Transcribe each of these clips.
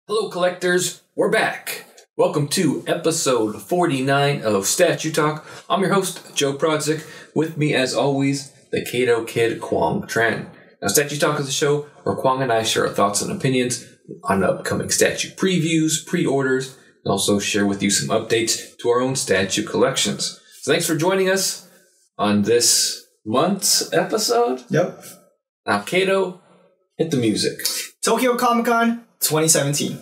Hello, collectors. We're back. Welcome to episode 49 of Statue Talk. I'm your host, Joe Prodzik. With me, as always, the Kato Kid, Quang Tran. Now, Statue Talk is a show where Quang and I share our thoughts and opinions on upcoming statue previews, pre-orders, and also share with you some updates to our own statue collections. So thanks for joining us on this month's episode. Yep. Now, Kato, hit the music. Tokyo Comic Con 2017.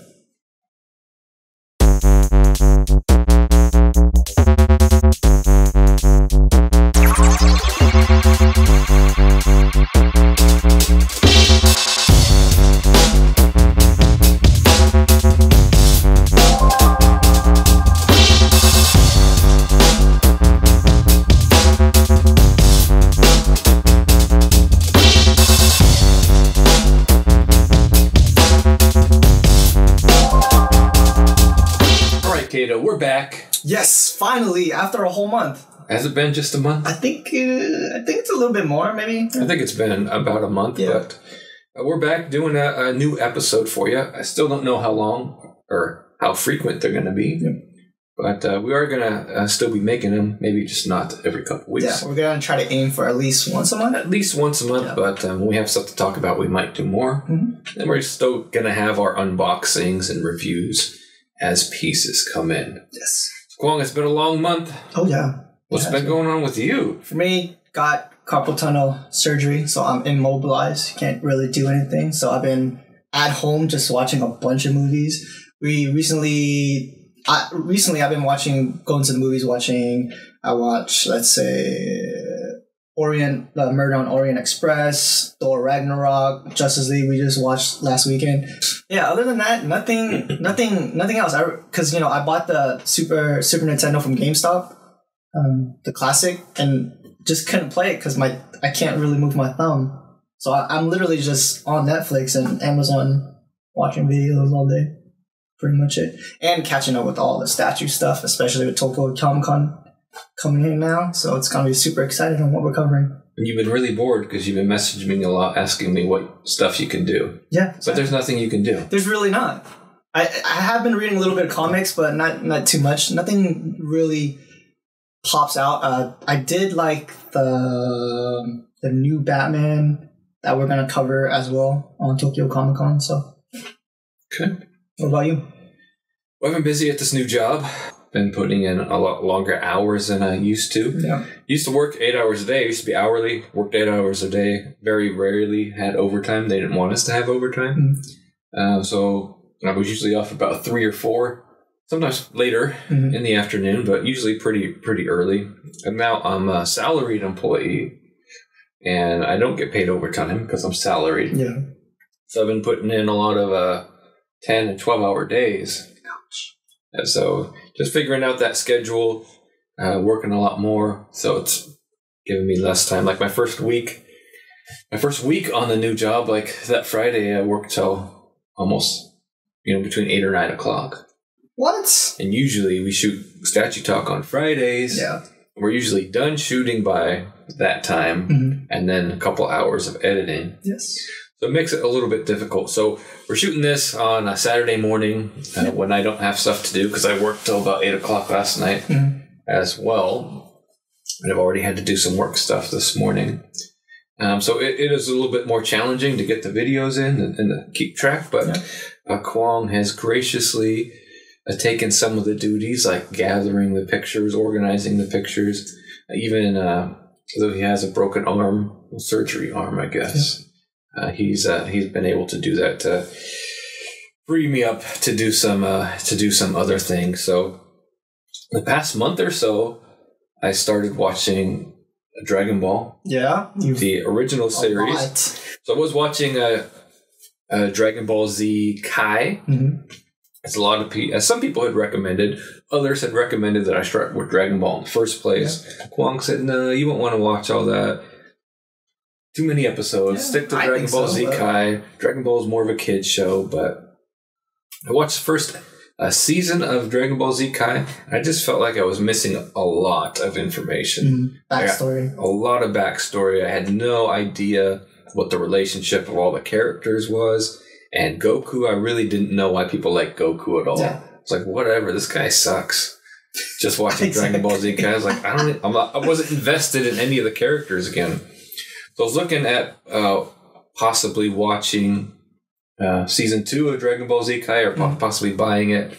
Kato, we're back. Yes, finally, after a whole month. Has it been just a month? I think it's a little bit more, maybe. I think it's been about a month, but we're back doing a new episode for you. I still don't know how long or how frequent they're going to be, but we are going to still be making them, maybe just not every couple weeks. Yeah, we're going to try to aim for at least once a month. At least once a month, but when we have stuff to talk about, we might do more. Mm-hmm. And we're still going to have our unboxings and reviews as pieces come in. Yes. Quang, it's been a long month. Oh, yeah. What's been going on with you? For me, got carpal tunnel surgery, so I'm immobilized. Can't really do anything. So I've been at home just watching a bunch of movies. Recently I've been going to the movies watching, let's say, Murder on Orient Express, Thor Ragnarok, Justice League we just watched last weekend. Yeah, other than that, nothing else. Because I bought the Super Nintendo from GameStop, the classic, and just couldn't play it because I can't really move my thumb. So I'm literally just on Netflix and Amazon watching videos all day. Pretty much it, and catching up with all the statue stuff, especially with Tokyo Comic Con coming in now, so it's gonna be super excited on what we're covering. And you've been really bored because you've been messaging me a lot, asking me what stuff you can do. Yeah, exactly. But there's nothing you can do. There's really not. I have been reading a little bit of comics, but not too much. Nothing really pops out. I did like the new Batman that we're gonna cover as well on Tokyo Comic Con. So, okay. What about you? Well, I've been busy at this new job. Been putting in a lot longer hours than I used to. Yeah. Used to work 8 hours a day. Used to be hourly. Worked 8 hours a day. Very rarely had overtime. They didn't want us to have overtime. Mm-hmm. So I was usually off about 3 or 4. Sometimes later in the afternoon, but usually pretty early. And now I'm a salaried employee, and I don't get paid overtime because I'm salaried. Yeah. So I've been putting in a lot of 10 and 12-hour days. And so just figuring out that schedule, working a lot more. So it's giving me less time. Like my first week on the new job, like that Friday, I worked till almost, between 8 or 9 o'clock. What? And usually we shoot Statue Talk on Fridays. Yeah. We're usually done shooting by that time, and then a couple hours of editing. Yes. So it makes it a little bit difficult. So we're shooting this on a Saturday morning when I don't have stuff to do because I worked till about 8 o'clock last night as well. And I've already had to do some work stuff this morning. So it is a little bit more challenging to get the videos in and to keep track. But Quang has graciously taken some of the duties, like gathering the pictures, organizing the pictures, even though he has a broken arm, a surgery arm, I guess. Yeah. He's been able to do that to free me up to do some other things. So the past month or so, I started watching Dragon Ball. Yeah, the original series. So I was watching Dragon Ball Z Kai. As a lot of people, as some people had recommended, others had recommended that I start with Dragon Ball in the first place. Yeah. Quang said, "No, you won't want to watch all that. Too many episodes. Yeah, stick to Dragon Ball Z Kai. Dragon Ball is more of a kid's show." But I watched the first season of Dragon Ball Z Kai. I just felt like I was missing a lot of information. Backstory. A lot of backstory. I had no idea what the relationship of all the characters was. And Goku, I really didn't know why people like Goku at all. Yeah. It's like, whatever, this guy sucks. Just watching Dragon Ball Z, I was like, I wasn't invested in any of the characters again. So I was looking at possibly watching season 2 of Dragon Ball Z Kai, or possibly buying it. I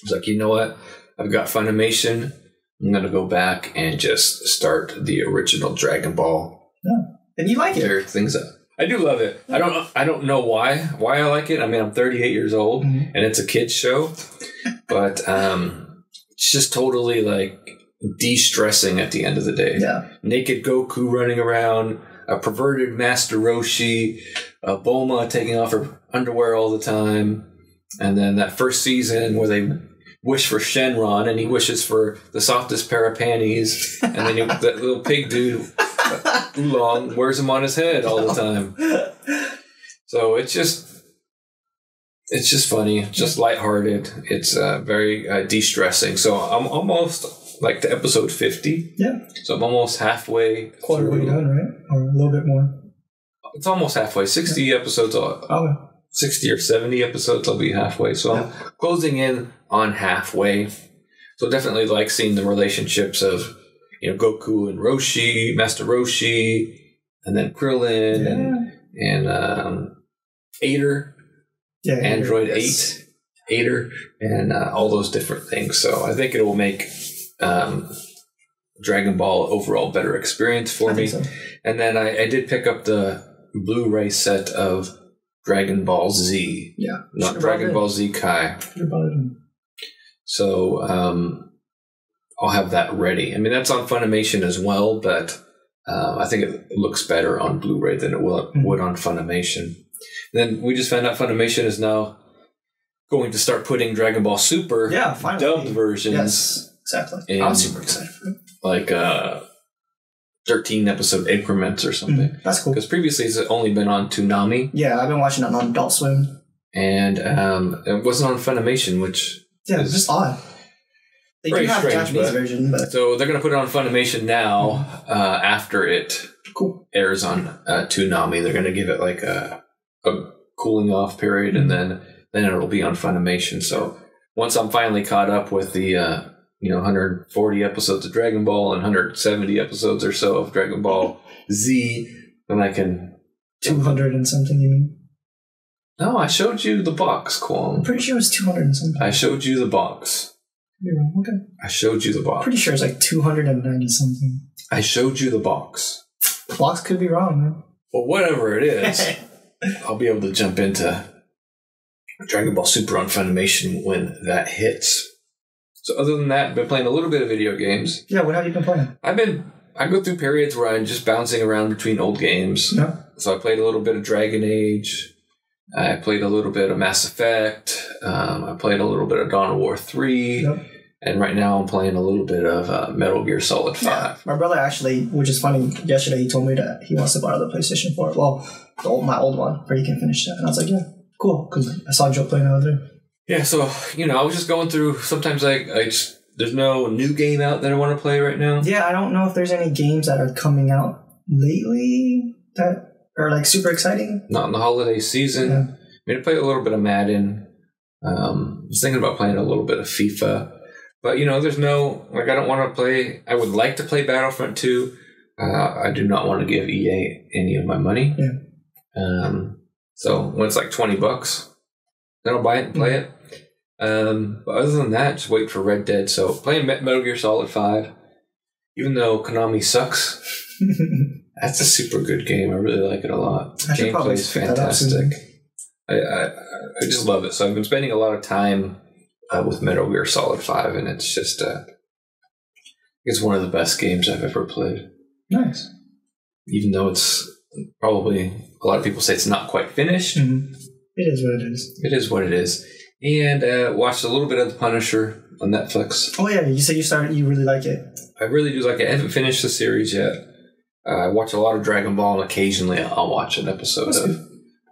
was like, you know what? I've got Funimation. I'm going to go back and just start the original Dragon Ball. Yeah. And you like it? Things up. I do love it. I don't know why I like it. I mean, I'm 38 years old, and it's a kid's show, but it's just totally like de-stressing at the end of the day. Yeah. Naked Goku running around, a perverted Master Roshi, Bulma taking off her underwear all the time, and then that first season where they wish for Shenron, and he wishes for the softest pair of panties, and then that little pig dude, Oolong, wears them on his head all the time. So it's just funny, just lighthearted. It's very de-stressing. So I'm almost like to episode 50. Yeah. So I'm almost halfway. Quarter way done, right? Or a little bit more. It's almost halfway. 60 episodes. 60 or 70 episodes, I'll be halfway. So I'm closing in on halfway. So definitely like seeing the relationships of, Goku and Roshi, Master Roshi, and then Krillin and Ader, Android 8, Ader, and all those different things. So I think it will make Dragon Ball overall better experience for me. So. And then I did pick up the Blu-ray set of Dragon Ball Z. Yeah. Not Dragon Ball Z Kai. So I'll have that ready. I mean, that's on Funimation as well, but I think it looks better on Blu-ray than it would on Funimation. And then we just found out Funimation is now going to start putting Dragon Ball Super dubbed versions. Yes, exactly. I'm super excited for it. Like 13 episode increments or something. That's cool. Because previously it's only been on Toonami. Yeah, I've been watching it on Adult Swim. And it wasn't on Funimation, which is just odd. They do have a Japanese version, but... So they're going to put it on Funimation now after it airs on Toonami. They're going to give it like a cooling off period, and then it'll be on Funimation. So once I'm finally caught up with the 140 episodes of Dragon Ball and 170 episodes or so of Dragon Ball Z, then I can... 200 and something, you mean? No, I showed you the box, Kwong. I'm pretty sure it was 200 and something. I showed you the box. Okay. I showed you the box. Pretty sure it's like 290 something. I showed you the box. The box could be wrong, man. Well, whatever it is, I'll be able to jump into Dragon Ball Super on Funimation when that hits. So other than that, I've been playing a little bit of video games. Yeah, what have you been playing? I go through periods where I'm just bouncing around between old games. Yeah. So I played a little bit of Dragon Age. I played a little bit of Mass Effect. I played a little bit of Dawn of War 3. Yep. And right now I'm playing a little bit of Metal Gear Solid 5. Yeah. My brother actually, which is funny, yesterday he told me that he wants to borrow the PlayStation 4. Well, my old one, where he can finish that. And I was like, yeah, cool. Because I saw Joe playing over there. Yeah, so, I was just going through, sometimes there's no new game out that I want to play right now. Yeah, I don't know if there's any games that are coming out lately that are like super exciting. Not in the holiday season. Yeah. I mean, I played a little bit of Madden. I was thinking about playing a little bit of FIFA. But, there's no, I don't want to play, I would like to play Battlefront 2. I do not want to give EA any of my money. Yeah. So when it's like $20, then I'll buy it and play it. But other than that, just wait for Red Dead. So playing Metal Gear Solid 5, even though Konami sucks, that's a super good game. I really like it a lot. Gameplay is fantastic. I just love it. So I've been spending a lot of time with Metal Gear Solid 5, and it's just it's one of the best games I've ever played. Nice. Even though it's probably, a lot of people say it's not quite finished. Mm-hmm. It is what it is. It is what it is. And watched a little bit of The Punisher on Netflix. Oh yeah, you said you really like it. I really do like it. I haven't finished the series yet. I watch a lot of Dragon Ball, and occasionally I'll watch an episode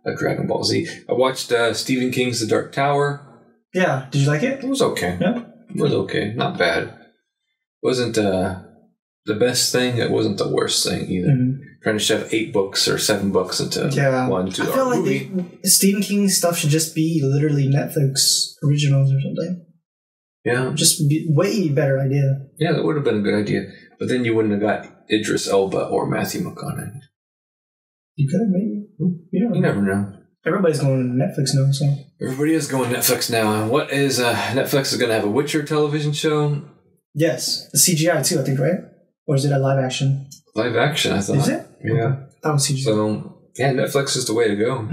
of Dragon Ball Z. I watched Stephen King's The Dark Tower. Yeah, did you like it? It was okay. Yeah, it was okay. Not bad. Wasn't the best thing. It wasn't the worst thing either. Mm-hmm. Trying to shove 8 books or 7 books into one 2 hour I feel like movie. Stephen King stuff should just be literally Netflix originals or something. Yeah. Just be way better idea. Yeah, that would have been a good idea. But then you wouldn't have got Idris Elba or Matthew McConaughey. You could, maybe. You never know. Everybody's going to Netflix now, so. Everybody is going Netflix now. And what is Netflix is going to have a Witcher television show? Yes. The CGI too, I think, right? Or is it a live action? Live action, I thought. Is it? Yeah. Okay. That was CGI. So, yeah, Netflix is the way to go.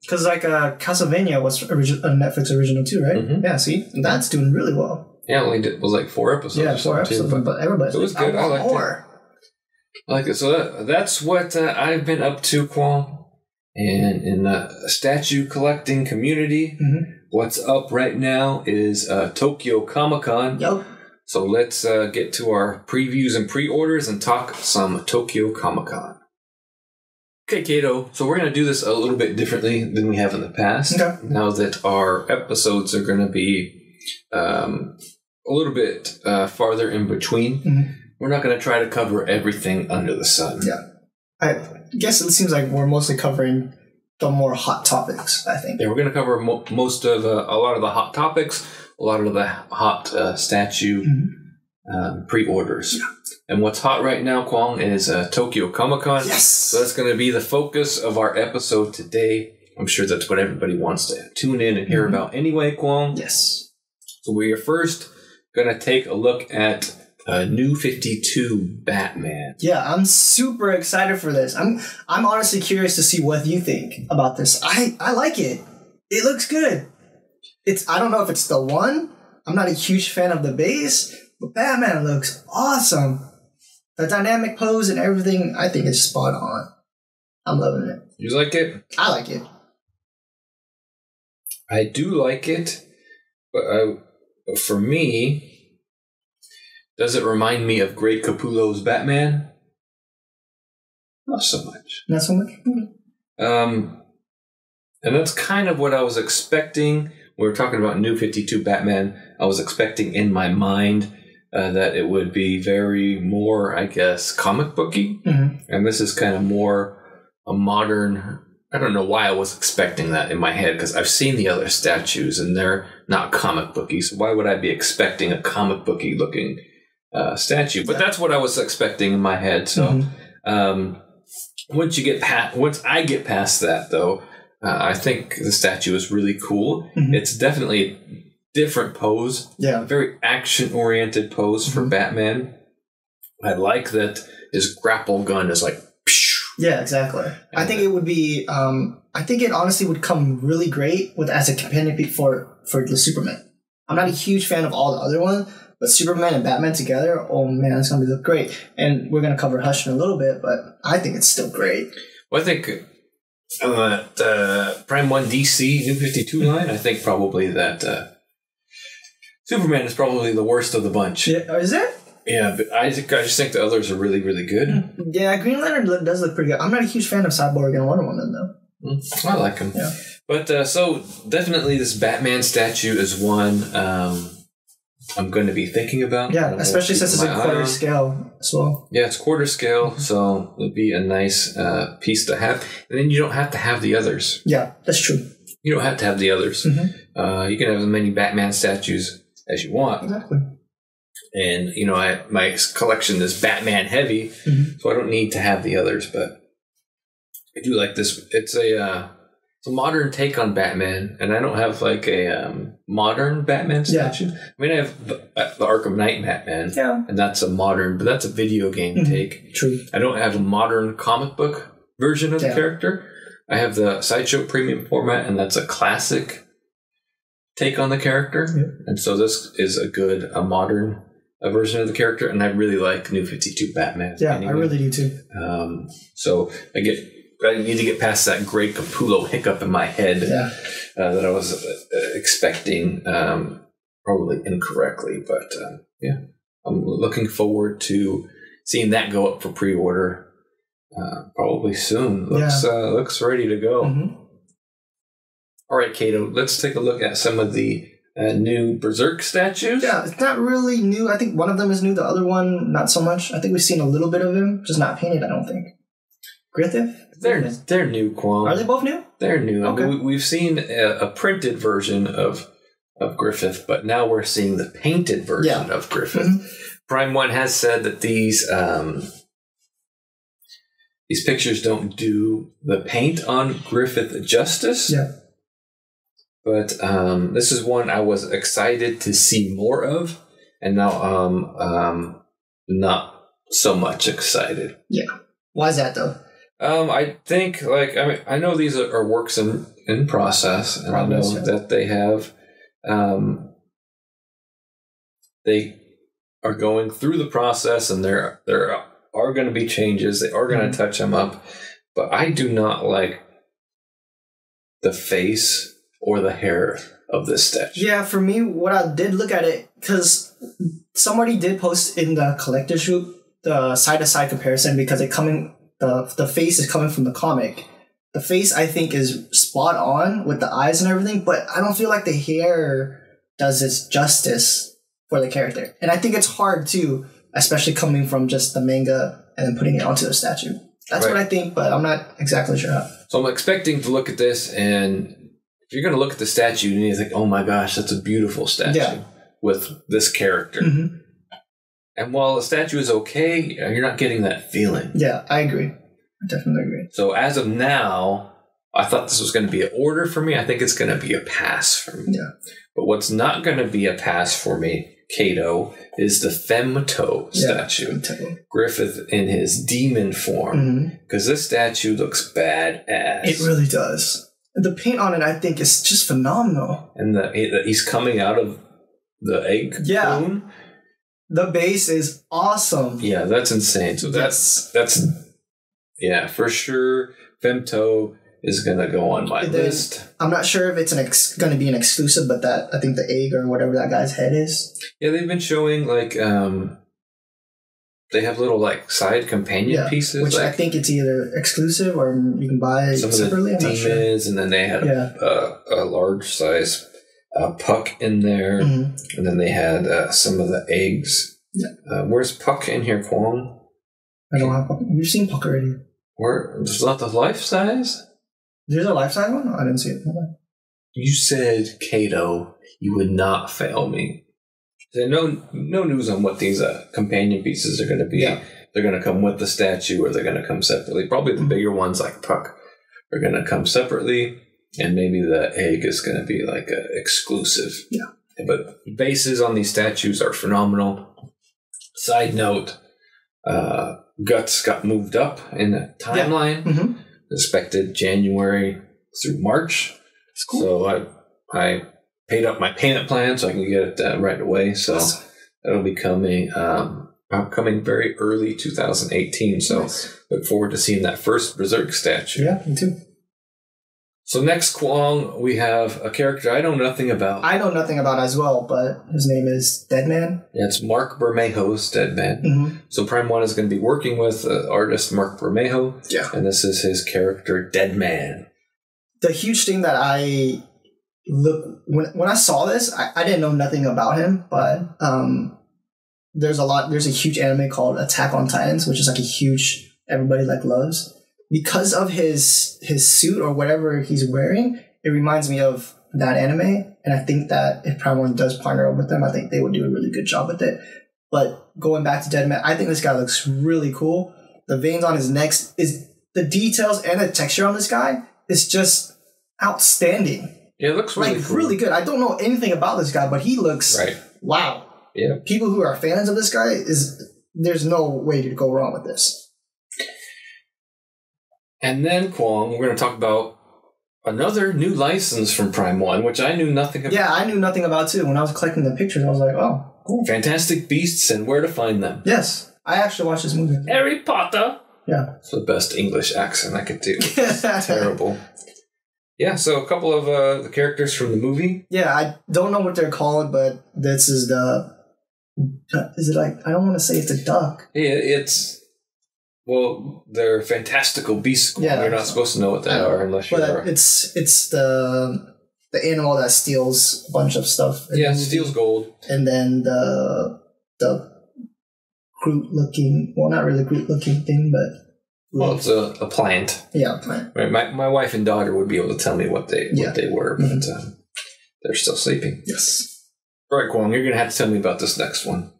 Because Castlevania was a Netflix original too, right? Mm-hmm. Yeah, see? And that's doing really well. Yeah, it was like 4 episodes. Yeah, 4 episodes, too, but everybody's it was like, good. I liked more. I like it. So that's what I've been up to, Qual. And in the statue collecting community, what's up right now is Tokyo Comic-Con. Yup. So let's get to our previews and pre-orders and talk some Tokyo Comic-Con. Okay, Kato. So we're going to do this a little bit differently than we have in the past. Okay. Now that our episodes are going to be a little bit farther in between, we're not going to try to cover everything under the sun. Yeah. I guess it seems like we're mostly covering the more hot topics, I think. Yeah, we're going to cover most of a lot of the hot topics, a lot of the hot statue pre-orders. Yeah. And what's hot right now, Kwong, is Tokyo Comic-Con. Yes! So that's going to be the focus of our episode today. I'm sure that's what everybody wants to tune in and hear about anyway, Kwong. Yes. So we are first going to take a look at New 52 Batman. Yeah, I'm super excited for this. I'm honestly curious to see what you think about this. I like it. It looks good. I don't know if it's the one. I'm not a huge fan of the base, but Batman looks awesome. The dynamic pose and everything, I think is spot on. I'm loving it. You like it? I like it. I do like it, but for me, does it remind me of Greg Capullo's Batman? Not so much. Not so much? And that's kind of what I was expecting. We were talking about New 52 Batman. I was expecting in my mind that it would be very more, I guess, comic booky. And this is kind of more a modern... I don't know why I was expecting that in my head, because I've seen the other statues and they're not comic booky. So why would I be expecting a comic booky looking statue? But that's what I was expecting in my head. So once I get past that, though, I think the statue is really cool. It's definitely a different pose. Yeah, a very action-oriented pose for Batman. I like that his grapple gun is like... Yeah, exactly. I think it would be... I think it honestly would come really great as a companion piece for the Superman. I'm not a huge fan of all the other ones, but Superman and Batman together, oh man, it's going to look great. And we're going to cover Hush in a little bit, but I think it's still great. Well, I think... Prime 1 DC New 52 line, I think probably that Superman is probably the worst of the bunch. Yeah, is it? Yeah, but I just think the others are really, really good. Yeah, Green Lantern does look pretty good. I'm not a huge fan of Cyborg and Wonder Woman, though. I like him. Yeah. But so definitely this Batman statue is one I'm going to be thinking about. Yeah, especially since it's a quarter scale as well. Yeah, it's quarter scale, so it'd be a nice piece to have. And then you don't have to have the others. Yeah, that's true. You don't have to have the others. You can have as many Batman statues as you want. Exactly. And, my collection is Batman heavy, so I don't need to have the others, but I do like this. It's a modern take on Batman, and I don't have like a modern Batman statue. I mean, I have the Arkham Knight Batman, and that's a modern, but that's a video game take. True. I don't have a modern comic book version of the character. I have the Sideshow Premium format, and that's a classic take on the character. And so this is a modern version of the character, and I really like New 52 Batman. Yeah, anyway. I really do too. So I need to get past that Greg Capullo hiccup in my head that I was expecting, probably incorrectly. But I'm looking forward to seeing that go up for pre-order probably soon. Looks ready to go. All right, Kato, let's take a look at some of the new Berserk statues. Yeah, it's not really new. I think one of them is new. The other one, not so much. I think we've seen a little bit of him, just not painted, I don't think. Griffith? They're new, Kwong. Are they both new? They're new. Okay. I mean, we've seen a printed version of Griffith, but now we're seeing the painted version of Griffith. Mm-hmm. Prime One has said that these pictures don't do the paint on Griffith justice. Yeah. But this is one I was excited to see more of, and now not so much excited. Yeah. Why is that though? I think I know these are works in process, and I know that they have they are going through the process, and there are going to be changes. They are going to touch them up, but I do not like the face or the hair of this statue. Yeah, for me, what I did look at it, because somebody did post in the collector's group the side-to-side comparison, because the face is coming from the comic. The face, I think, is spot on with the eyes and everything, but I don't feel like the hair does its justice for the character. And I think it's hard, too, especially coming from just the manga and then putting it onto the statue. That's what I think, but I'm not exactly sure how. So I'm expecting to look at this, and if you're going to look at the statue, you need to think, oh my gosh, that's a beautiful statue with this character. Mm-hmm. And while the statue is okay, you're not getting that feeling. Yeah, I agree. I definitely agree. So as of now, I thought this was going to be an order for me. I think it's going to be a pass for me. Yeah. But what's not going to be a pass for me, Kato, is the Femto statue. Griffith in his demon form. Because this statue looks badass. It really does. The paint on it, I think, is just phenomenal. And he's coming out of the egg cocoon. The base is awesome. Yeah, that's insane. So that's for sure. Femto is gonna go on my list. I'm not sure if it's going to be an exclusive, but that I think the egg or whatever that guy's head is. Yeah, they've been showing they have little side companion pieces, which I think it's either exclusive or you can buy it separately. Some of the demons, and then they had a large size Puck in there, and then they had some of the eggs. Yeah. Where's Puck in here, Kwong? I don't have Puck. We've seen Puck already. There's not the life size? There's a life size one? I didn't see it. You said, Kato, you would not fail me. There's no news on what these companion pieces are going to be. Yeah. They're going to come with the statue, or they're going to come separately. Probably the bigger ones like Puck are going to come separately. And maybe the egg is going to be like an exclusive. Yeah. But bases on these statues are phenomenal. Side note, Guts got moved up in the timeline. Yeah. Mm-hmm. Expected January through March. That's cool. So I paid up my payment plan so I can get it right away. So that'll be coming very early 2018. So look forward to seeing that first Berserk statue. Yeah, me too. So next, Kwong, we have a character I know nothing about. I know nothing about as well, but his name is Deadman. Yeah, it's Mark Bermejo's Deadman. Mm-hmm. So Prime One is going to be working with artist Mark Bermejo. Yeah. And this is his character, Deadman. The huge thing that I when I saw this, I didn't know nothing about him, but there's a huge anime called Attack on Titans, which is like a huge, everybody loves. Because of his suit or whatever he's wearing, it reminds me of that anime. And I think that if Prime One does partner up with them, I think they would do a really good job with it. But going back to Deadman, I think this guy looks really cool. The veins on his neck, is the details and the texture on this guy is just outstanding. Yeah, it looks really cool. Really good. I don't know anything about this guy, but he looks wow. Yeah. People who are fans of this guy, there's no way to go wrong with this. And then, Kwong, we're going to talk about another new license from Prime One, which I knew nothing about. Yeah, I knew nothing about too. When I was collecting the pictures, I was like, oh, cool. Fantastic Beasts and Where to Find Them. Yes. I actually watched this movie. Harry Potter. Yeah. It's the best English accent I could do. It's terrible. Yeah, so a couple of the characters from the movie. Yeah, I don't know what they're called, but this is is it I don't want to say it's a duck. Yeah, they're fantastical beasts. Yeah, you're not supposed to know what they are unless you're. But it's the the animal that steals a bunch of stuff. Yeah, steals gold. And then the Groot looking, well, not really Groot looking thing, but well, it's a plant. Yeah, a plant. Right. My wife and daughter would be able to tell me what they were, but they're still sleeping. Yes. All right, Kwong, you're gonna have to tell me about this next one.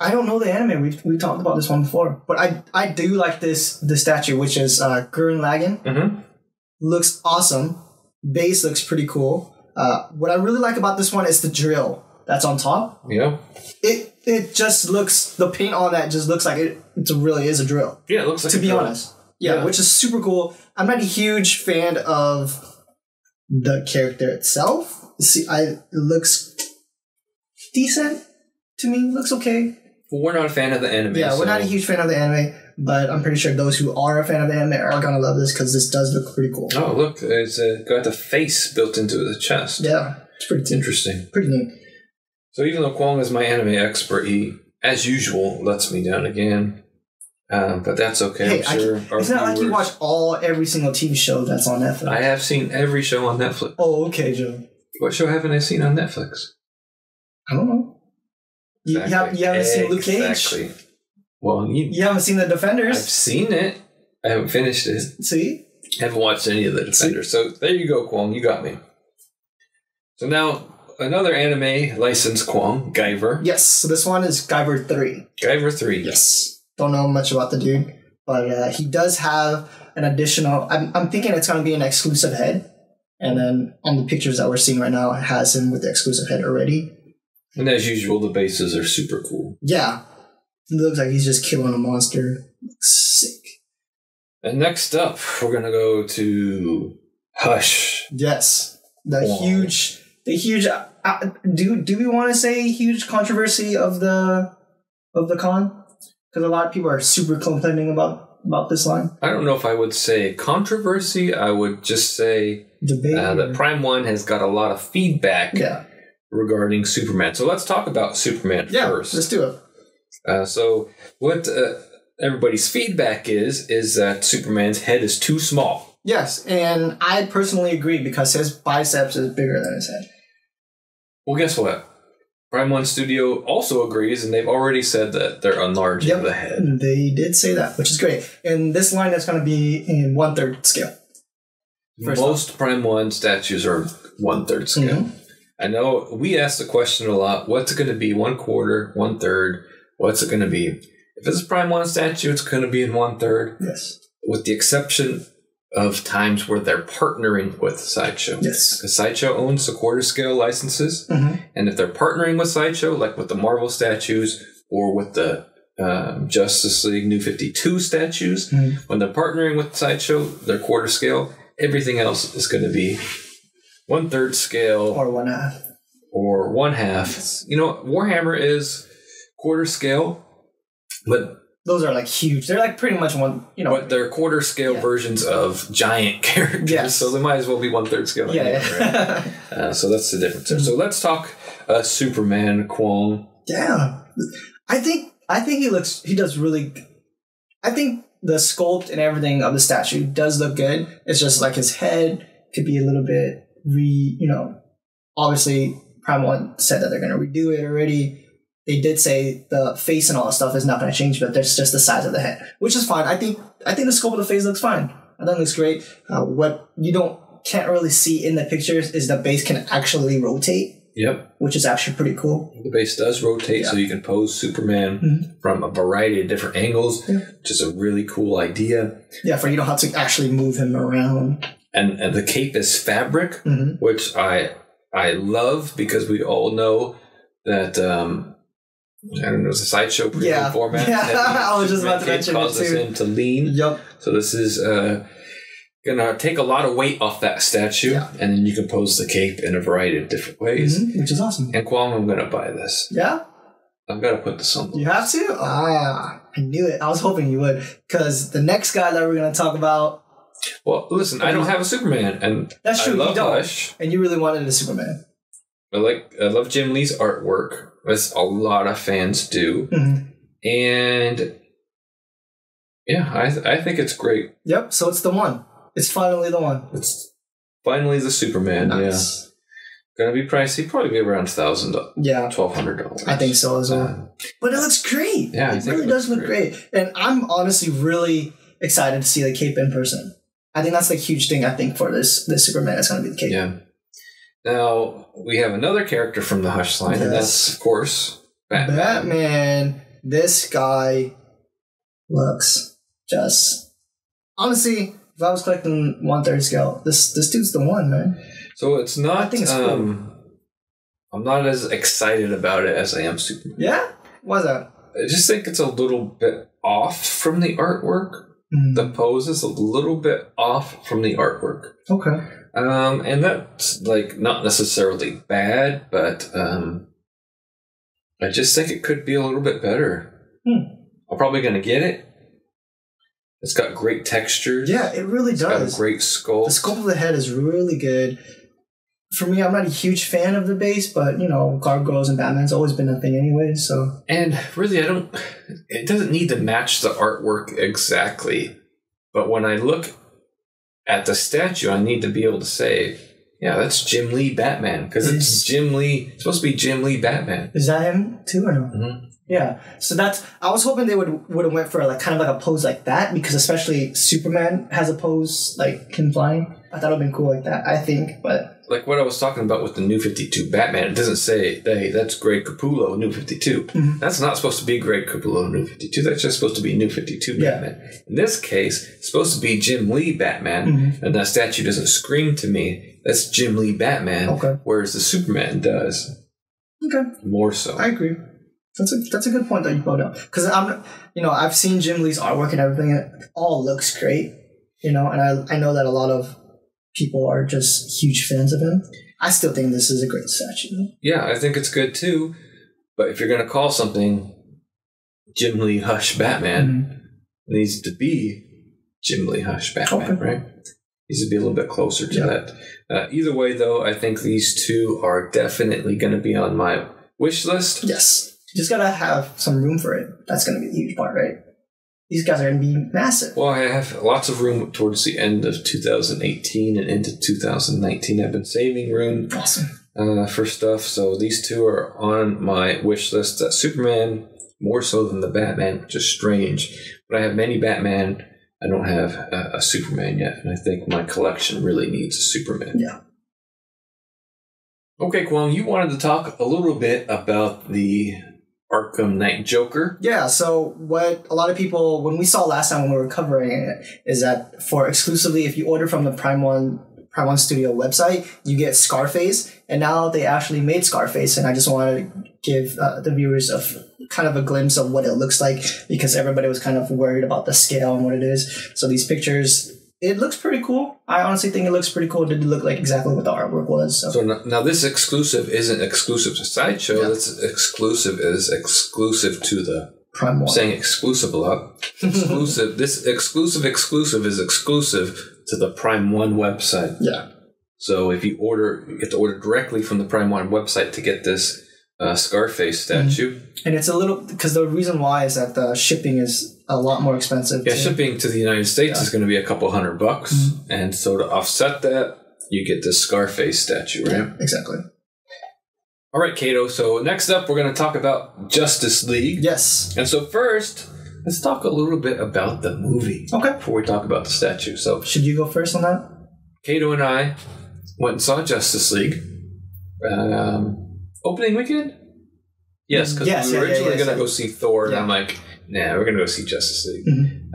I don't know the anime. We talked about this one before, but I do like the statue, which is Gurren Lagann. Mm-hmm. Looks awesome. Base looks pretty cool. What I really like about this one is the drill that's on top. Yeah. It just looks, the paint on that just looks like it really is a drill. Yeah, it looks like to be drill. honest. Yeah, which is super cool. I'm not a huge fan of the character itself. See, it looks decent to me. Looks okay. Well, we're not a fan of the anime. Yeah, we're not a huge fan of the anime, but I'm pretty sure those who are a fan of the anime are gonna love this because this does look pretty cool. Oh, look, it's got the face built into the chest. Yeah, it's pretty interesting. Pretty neat. So even though Kwong is my anime expert, he, as usual, lets me down again. But that's okay. Hey, I'm sure it's not like you watch every single TV show that's on Netflix. I have seen every show on Netflix. Oh, okay, Joe. What show haven't I seen on Netflix? I don't know. Exactly. You haven't seen Luke Cage? Exactly. Well, you haven't seen The Defenders? I've seen it. I haven't finished it. See? I haven't watched any of The Defenders. So there you go, Kwong. You got me. So now, another anime licensed Kwong, Guyver. Yes, so this one is Guyver 3. Guyver 3. Yes. Don't know much about the dude, but he does have an additional... I'm thinking it's going to be an exclusive head. And then on the pictures that we're seeing right now, it has him with the exclusive head already. And as usual, the bases are super cool. Yeah. It looks like he's just killing a monster. Looks sick. And next up, we're going to go to Hush. Yes. The huge... do we want to say huge controversy of the con? Because a lot of people are super complaining about this line. I don't know if I would say controversy. I would just say that Prime 1 has got a lot of feedback regarding Superman. So let's talk about Superman first. Let's do it. So what everybody's feedback is that Superman's head is too small. Yes, and I personally agree because his biceps is bigger than his head. Well, guess what? Prime 1 Studio also agrees, and they've already said that they're enlarging the head. They did say that, which is great. And this line is going to be in 1/3 scale. Most Prime 1 statues are 1/3 scale. Mm-hmm. I know we ask the question a lot, what's it going to be? 1/4, 1/3? What's it going to be? If it's a Prime 1 statue, it's going to be in 1/3. Yes. With the exception of times where they're partnering with Sideshow. Yes. Because Sideshow owns the 1/4 scale licenses. Mm-hmm. And if they're partnering with Sideshow, like with the Marvel statues or with the Justice League New 52 statues, when they're partnering with Sideshow, they're 1/4 scale. Everything else is going to be 1/3 scale. Or 1/2. Or 1/2. Yes. You know, Warhammer is 1/4 scale, but... Those are like huge. They're like pretty much one, you know. But they're 1/4 scale versions of giant characters. Yes. So they might as well be 1/3 scale. Right? So that's the difference. Mm-hmm. So let's talk Superman, Kwong. Yeah. I think he does really, I think the sculpt and everything of the statue does look good. It's just like his head could be a little bit obviously Prime 1 said that they're going to redo it already. They did say the face and all that stuff is not going to change, but there's just the size of the head, which is fine. I think the sculpt of the face looks fine. I think it looks great. What you can't really see in the pictures is the base can actually rotate. Yep. Which is actually pretty cool. The base does rotate, so you can pose Superman from a variety of different angles, which is a really cool idea. Yeah, for you don't have to actually move him around. And the cape is fabric, which I love because we all know that I don't know, it's a Sideshow premium format. Yeah, I was just about to mention it too. Causes him to lean. Yep. So this is going to take a lot of weight off that statue, and then you can pose the cape in a variety of different ways. Which is awesome. And Kwong, I'm going to buy this. Yeah? I've got to put this on. You have to? I knew it. I was hoping you would. Because the next guy that we're going to talk about... Well, listen, I don't have a Superman, and that's true, I love you don't. Hush. And you really wanted a Superman. I love Jim Lee's artwork, as a lot of fans do. And yeah, I think it's great. Yep, so it's the one. It's finally the one. Finally, the Superman. Nice. Yeah. Gonna be pricey. Probably be around $1,000. Yeah. $1,200. I think so as well. But it looks great. Yeah, it really does look great. And I'm honestly really excited to see the cape in person. I think that's the huge thing, I think, for this Superman is going to be the cape. Yeah. Now, we have another character from the Hush line, and that's, of course, Batman. Batman. This guy looks just... Honestly, if I was collecting 1/3 scale, this dude's the one, man. So it's not... I think it's cool. I'm not as excited about it as I am Superman. Yeah? Why's that? I just think it's a little bit off from the artwork. The pose is a little bit off from the artwork. Okay. And that's like not necessarily bad, but I just think it could be a little bit better. I'm probably going to get it. It's got great textures. Yeah, it really does. It's got a great sculpt. The sculpt of the head is really good. For me, I'm not a huge fan of the base, but, you know, gargoyles and Batman's always been a thing anyway, so... And really, it doesn't need to match the artwork exactly. But when I look at the statue, I need to be able to say, yeah, that's Jim Lee Batman. Because it's Jim Lee, it's supposed to be Jim Lee Batman. Is that him too or no? Mm-hmm. Yeah, so I was hoping they would have went for like kind of like a pose like that, because especially Superman has a pose like him flying. I thought it would have been cool like that, I think, but... Like what I was talking about with the New 52 Batman, it doesn't say, hey, that's Greg Capullo, New 52. Mm-hmm. That's not supposed to be Greg Capullo, New 52. That's just supposed to be New 52 Batman. In this case, it's supposed to be Jim Lee Batman, and that statue doesn't scream to me, that's Jim Lee Batman, whereas the Superman does. Okay. More so. I agree. That's a good point that you brought up. Because I've seen Jim Lee's artwork and everything, and it all looks great, you know, and I know that a lot of people are just huge fans of him. I still think this is a great statue. Yeah, I think it's good too. But if you're going to call something Jim Lee Hush Batman, it needs to be Jim Lee Hush Batman, right? Needs to be a little bit closer to that. Either way, though, I think these two are definitely going to be on my wish list. Yes. You just got to have some room for it. That's going to be the huge part, right? These guys are going to be massive. Well, I have lots of room towards the end of 2018 and into 2019. I've been saving room for stuff. So these two are on my wish list. Superman, more so than the Batman, which is strange. But I have many Batman. I don't have a Superman yet. And I think my collection really needs a Superman. Yeah. Okay, Kwong, you wanted to talk a little bit about the Arkham Knight Joker. Yeah, so what a lot of people, when we saw last time when we were covering it, is that for exclusively, if you order from the Prime One Studio website, you get Scarface, and now they actually made Scarface, and I just wanted to give the viewers kind of a glimpse of what it looks like, because everybody was kind of worried about the scale and what it is. So these pictures, it looks pretty cool. I honestly think it looks pretty cool. It did look like exactly what the artwork was. So now this exclusive isn't exclusive to Sideshow. Yeah. This exclusive is exclusive to the Prime One. I'm saying exclusive a lot. Exclusive. This exclusive is exclusive to the Prime One website. Yeah. So if you order, you get to order directly from the Prime One website to get this Scarface statue. And it's a little, because the reason why is that the shipping is a lot more expensive. Yeah, shipping to the United States is going to be a couple $100. And so to offset that, you get this Scarface statue, right? Yeah, exactly. All right, Kato. So next up, we're going to talk about Justice League. Yes. And so first, let's talk a little bit about the movie. Okay. Before we talk about the statue. So should you go first on that? Kato and I went and saw Justice League. Opening weekend? Yes, because we were originally going to go see Thor, and I'm like, nah, we're going to go see Justice League. And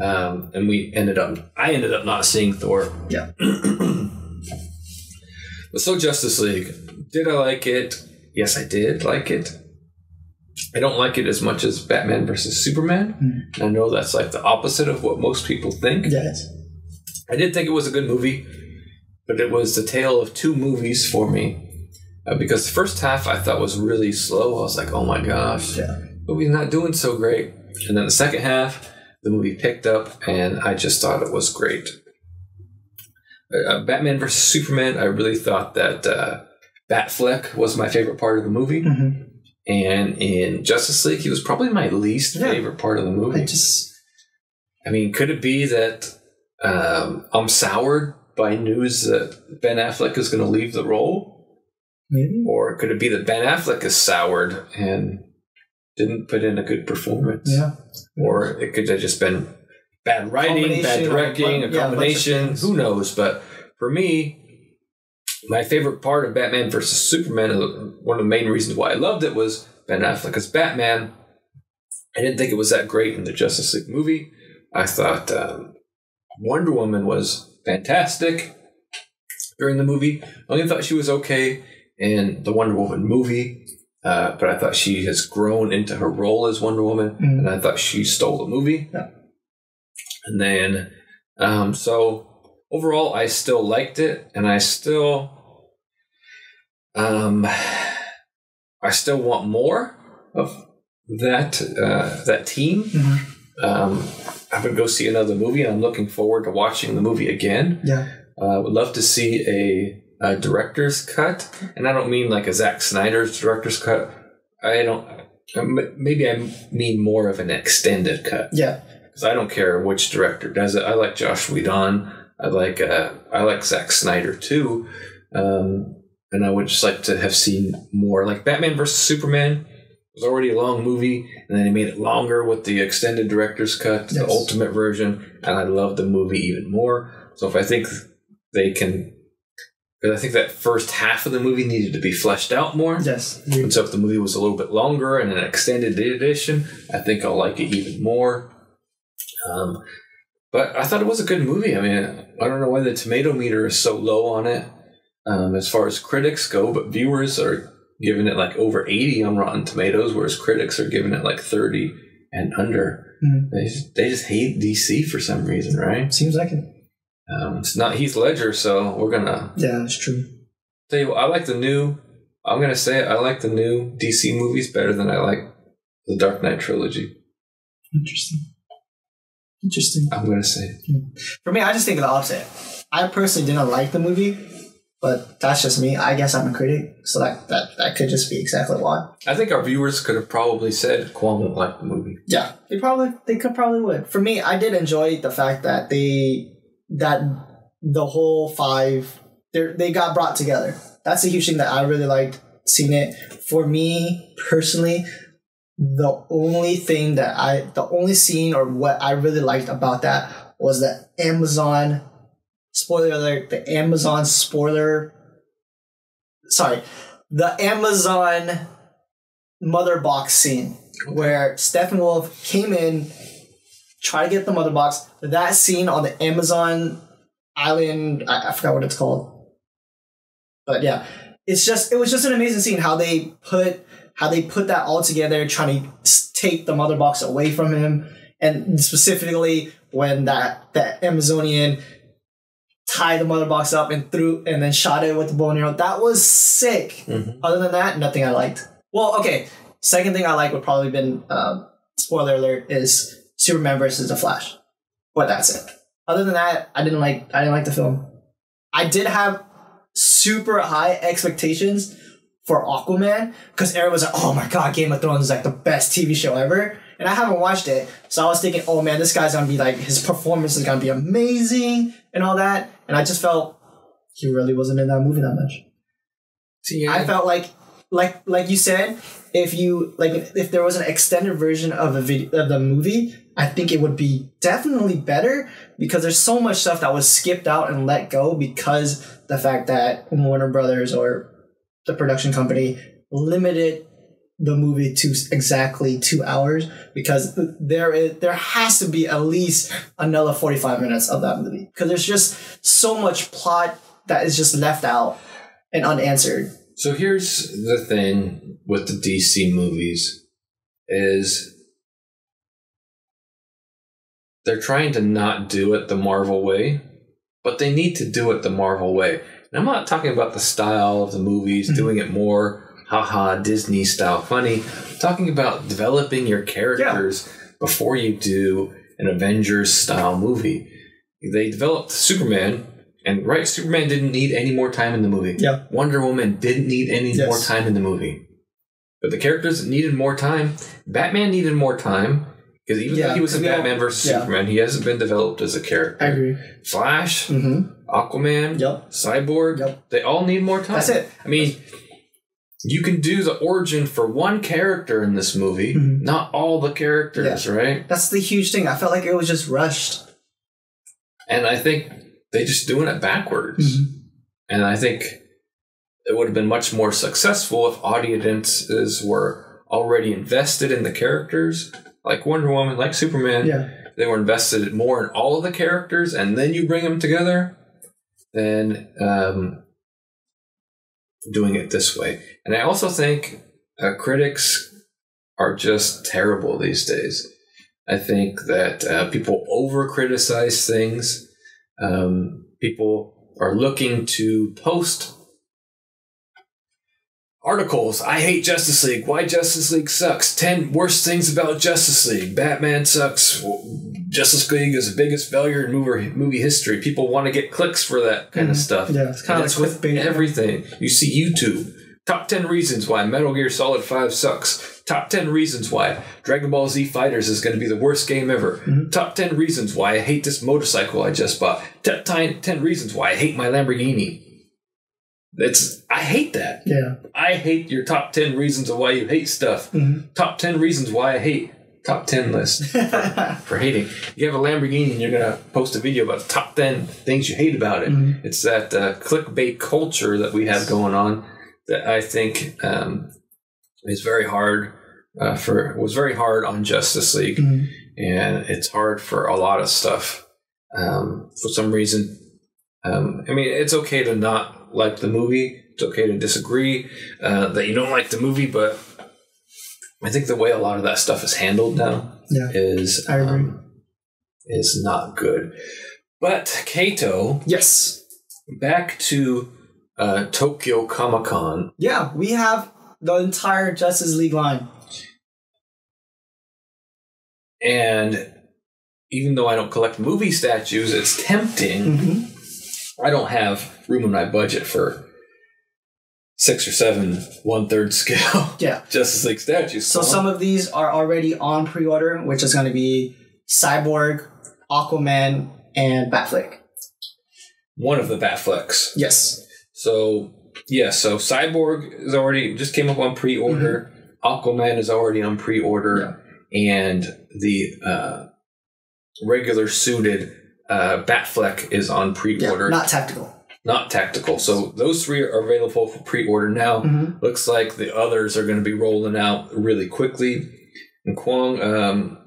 I ended up not seeing Thor. Yeah. But so Justice League, did I like it? Yes, I did like it. I don't like it as much as Batman versus Superman. I know that's like the opposite of what most people think. Yes. I did think it was a good movie, but it was the tale of two movies for me. Because the first half I thought was really slow. I was like, oh my gosh, the movie's not doing so great. And then the second half, the movie picked up, and I just thought it was great. Batman vs. Superman, I really thought that Batfleck was my favorite part of the movie. And in Justice League, he was probably my least favorite part of the movie. I mean, could it be that I'm soured by news that Ben Affleck is going to leave the role? Maybe. Or could it be that Ben Affleck is soured and didn't put in a good performance? Yeah. Or it could have just been bad writing, bad directing, a combination. Who knows? But for me, my favorite part of Batman vs. Superman, one of the main reasons why I loved it, was Ben Affleck as Batman. I didn't think it was that great in the Justice League movie. I thought Wonder Woman was fantastic during the movie. I only thought she was okay in the Wonder Woman movie, but I thought she has grown into her role as Wonder Woman, and I thought she stole the movie. Yeah. And then, so overall, I still liked it, and I still want more of that team. I would go see another movie, and I'm looking forward to watching the movie again. Yeah. Would love to see a director's cut, and I don't mean like a Zack Snyder's director's cut. Maybe I mean more of an extended cut. Yeah. Because I don't care which director does it. I like Joss Whedon. I like Zack Snyder too, and I would just like to have seen more. Like Batman vs. Superman was already a long movie, and then they made it longer with the extended director's cut, the ultimate version, and I love the movie even more. So if I think they can, because I think that first half of the movie needed to be fleshed out more. Yes. And so if the movie was a little bit longer and an extended edition, I think I'll like it even more. But I thought it was a good movie. I mean, I don't know why the tomato meter is so low on it as far as critics go, but viewers are giving it like over 80 on Rotten Tomatoes, whereas critics are giving it like 30 and under. They just hate DC for some reason, right? Seems like it. It's not Heath Ledger, so we're gonna. Yeah, that's true. Tell you what, I like the new DC movies better than I like the Dark Knight trilogy. Interesting. I'm gonna say. For me, I just think of the opposite. I personally didn't like the movie, but that's just me. I guess I'm a critic, so that could just be exactly why. I think our viewers could have probably said Kwame won't like the movie. Yeah, they could probably would. For me, I did enjoy the fact that the whole five they got brought together. That's a huge thing that I really liked seeing it. For me personally, the only scene or what I really liked about that was the Amazon spoiler alert. The Amazon mother box scene where Steppenwolf came in, tried to get the mother box. That scene on the Amazon island, I forgot what it's called, but yeah, it was just an amazing scene how they put that all together, trying to take the mother box away from him, and specifically when that Amazonian tied the mother box up and then shot it with the bow and arrow. That was sick. Other than that, nothing I liked. Well, okay. Second thing I liked would probably been spoiler alert is Superman versus the Flash. But that's it. Other than that, I didn't like the film. I did have super high expectations for Aquaman because everyone was like, "Oh my god, Game of Thrones is like the best TV show ever," and I haven't watched it, so I was thinking, "Oh man, this guy's gonna be like, his performance is gonna be amazing and all that," and I just felt he really wasn't in that movie that much. I felt like you said, if there was an extended version of of the movie, I think it would be definitely better because there's so much stuff that was skipped out and let go because the fact that Warner Brothers or the production company limited the movie to exactly 2 hours because there has to be at least another 45 minutes of that movie because there's just so much plot that is just left out and unanswered. So here's the thing with the DC movies is they're trying to not do it the Marvel way, but they need to do it the Marvel way. And I'm not talking about the style of the movies, doing it more Disney style funny. I'm talking about developing your characters before you do an Avengers style movie. They developed Superman, and Superman didn't need any more time in the movie. Yeah. Wonder Woman didn't need any more time in the movie. But the characters needed more time. Batman needed more time. Because even though he was in Batman versus Superman, he hasn't been developed as a character. I agree. Flash, Aquaman, Yep. Cyborg. Yep. They all need more time. That's it. I mean, you can do the origin for one character in this movie, not all the characters, right? That's the huge thing. I felt like it was just rushed. And I think they just doing it backwards. And I think it would have been much more successful if audiences were already invested in the characters, like Wonder Woman, like Superman. Yeah. They were invested more in all of the characters, and then you bring them together, than doing it this way. And I also think critics are just terrible these days. I think that people over-criticize things. People are looking to post articles. I hate Justice League. Why Justice League sucks. 10 worst things about Justice League. Batman sucks. Justice League is the biggest failure in movie history. People want to get clicks for that kind of stuff. Yeah, it's kind of like with everything. You see YouTube. Top 10 reasons why Metal Gear Solid 5 sucks. Top 10 reasons why Dragon Ball Z Fighters is going to be the worst game ever. Top 10 reasons why I hate this motorcycle I just bought. Top 10 reasons why I hate my Lamborghini. I hate that. Yeah. I hate your top 10 reasons of why you hate stuff. Top 10 reasons why I hate. Top 10 list for hating. You have a Lamborghini and you're going to post a video about the top 10 things you hate about it. It's that clickbait culture that we have going on that I think is very hard was very hard on Justice League. And it's hard for a lot of stuff. For some reason, I mean, it's okay to not like the movie. It's okay to disagree that you don't like the movie, but I think the way a lot of that stuff is handled now is I agree. Is not good. But Kato, Yes. back to Tokyo Comic-Con. Yeah, we have the entire Justice League line. And even though I don't collect movie statues, it's tempting. I don't have room in my budget for 6 or 7 1/3 scale Justice League statues. So some of these are already on pre-order, which is going to be Cyborg, Aquaman, and Batfleck. One of the Batflecks. Yes. So Cyborg is already just came up on pre-order. Aquaman is already on pre-order, and the regular suited Batfleck is on pre-order. Not tactical. Not tactical. So those 3 are available for pre-order now. Looks like the others are going to be rolling out really quickly. And Kwong,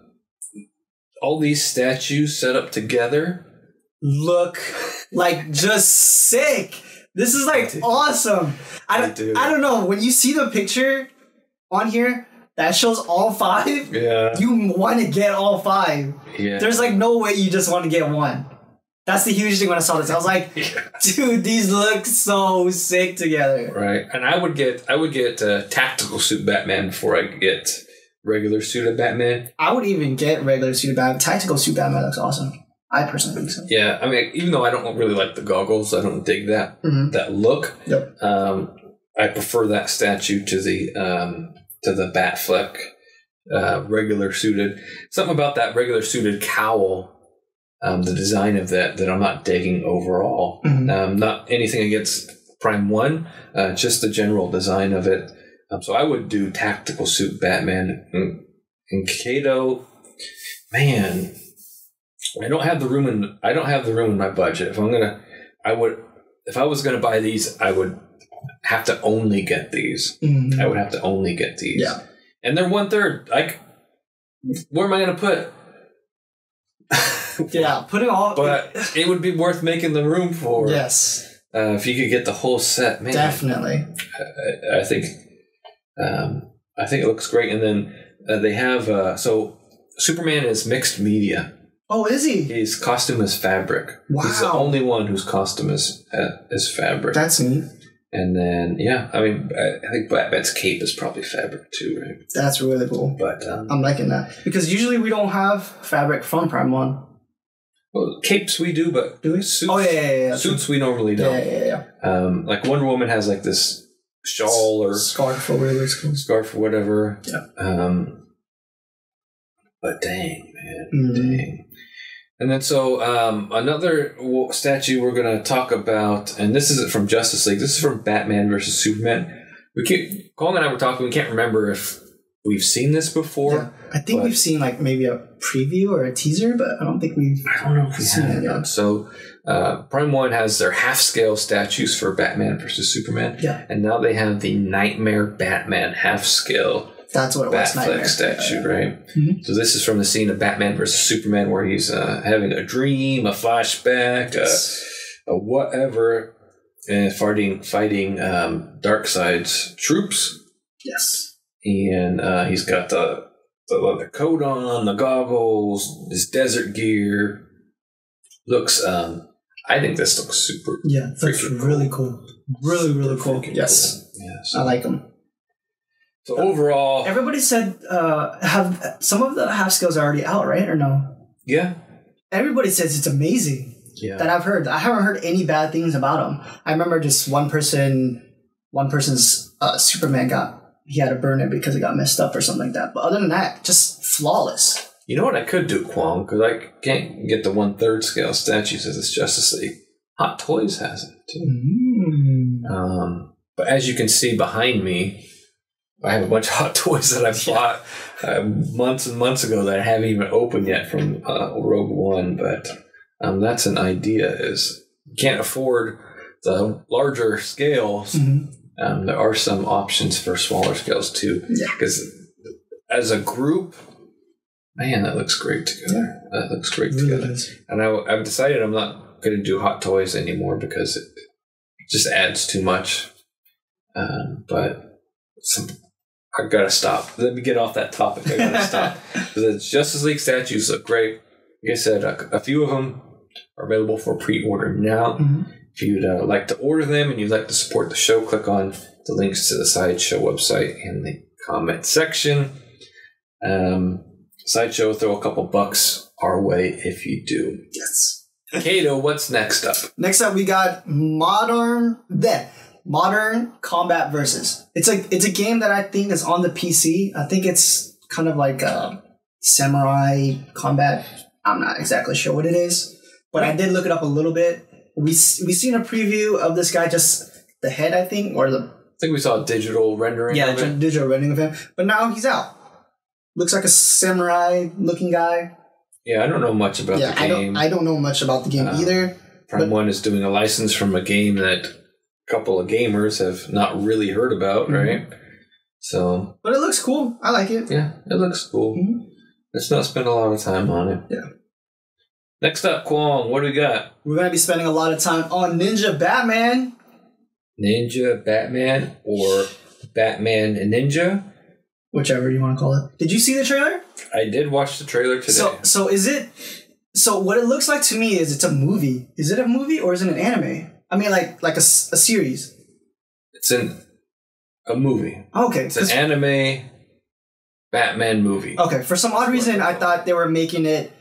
all these statues set up together look like just sick. This is like awesome. I don't know. When you see the picture on here that shows all 5, you want to get all 5. Yeah. There's like no way you just want to get one. That's the huge thing when I saw this. I was like, dude, these look so sick together. Right. And I would get tactical suit Batman before I get regular suit of Batman. I would even get regular suit Batman. Tactical suit Batman looks awesome. I personally think so. Yeah, I mean, even though I don't really like the goggles, I don't dig that look. Yep. I prefer that statue to the Batfleck regular suited. Something about that regular suited cowl, the design of that I'm not digging overall. Not anything against Prime 1, just the general design of it. So I would do tactical suit Batman. And Kato, man, I don't have the room in my budget. If I was gonna buy these, I would have to only get these. I would have to only get these. Yeah. And they're 1/3. Where am I gonna put? Put it all. But it would be worth making the room for. Yes. If you could get the whole set, man. Definitely. I think it looks great. And then they have so Superman is mixed media. Oh, is he? His costume is fabric. Wow. He's the only one whose costume is fabric. That's neat. And then, I mean, I think Batman's cape is probably fabric too, right? That's really cool. But I'm liking that. Because usually we don't have fabric from Prime 1. Well, capes we do, but do we? Suits, yeah. Suits we normally don't. Yeah. Like Wonder Woman has like this shawl or scarf or whatever it's called. Scarf or whatever. Yeah. But dang, man, dang. And then another statue we're going to talk about, and this isn't from Justice League. This is from Batman versus Superman. Kwong and I were talking. We can't remember if we've seen this before. Yeah. I think we've seen like maybe a preview or a teaser, but I don't think we've. I don't know if we seen have it yet. So Prime One has their half-scale statues for Batman versus Superman. Yeah. And now they have the Nightmare Batman half-scale. That's what it was. Batfleck statue, right? Mm-hmm. So this is from the scene of Batman versus Superman where he's having a dream, a flashback, a whatever, and fighting Darkseid's troops. Yes. And he's got the leather coat on, the goggles, his desert gear. Looks, I think this looks super. Yeah, that's really cool. Really cool. Yes. Cool. Yeah, so. I like them. So overall, everybody said have some of the half scales are already out, right? Or no? Yeah. Everybody says it's amazing. Yeah. That I've heard. I haven't heard any bad things about them. I remember just one person's Superman he had to burn it because it got messed up or something like that. But other than that, just flawless. You know what I could do, Kwong, because I can't get the 1/3 scale statues as this Justice League. Hot Toys has it too. But as you can see behind me, I have a bunch of Hot Toys that I bought months and months ago that I haven't even opened yet from Rogue One. But that's an idea: is you can't afford the larger scales. Mm-hmm. There are some options for smaller scales too. Yeah. Because as a group, man, that looks great together. Yeah. That looks great together. Really and I've decided I'm not going to do Hot Toys anymore because it just adds too much. But I gotta stop. Let me get off that topic. I gotta stop. The Justice League statues look great. Like I said, a few of them are available for pre-order now. Mm-hmm. If you'd like to order them and you'd like to support the show, click on the links to the Sideshow website in the comment section. Sideshow, throw a couple bucks our way if you do. Yes. Kato, what's next up? Next up, we got Modern Combat Versus. It's a game that I think is on the PC. I think it's kind of like a samurai combat. I'm not exactly sure what it is, but I did look it up a little bit. We seen a preview of this guy, just the head, I think, or the. I think we saw a digital rendering. Yeah, digital rendering of him. But now he's out. Looks like a samurai-looking guy. Yeah, I don't know much about the game. I don't know much about the game either. Prime One is doing a license from a game that a couple of gamers have not really heard about, mm-hmm. right? So, but it looks cool. I like it. Yeah, it looks cool. Mm-hmm. Let's not spend a lot of time on it. Yeah. Next up, Kwong, what do we got? We're going to be spending a lot of time on Ninja Batman. Ninja Batman or Batman and Ninja? Whichever you want to call it. Did you see the trailer? I did watch the trailer today. So is it... So what it looks like to me is it's a movie. Is it a movie or is it an anime? I mean, like a series. It's a movie. Okay. It's an anime Batman movie. Okay. For some odd reason, I thought they were making it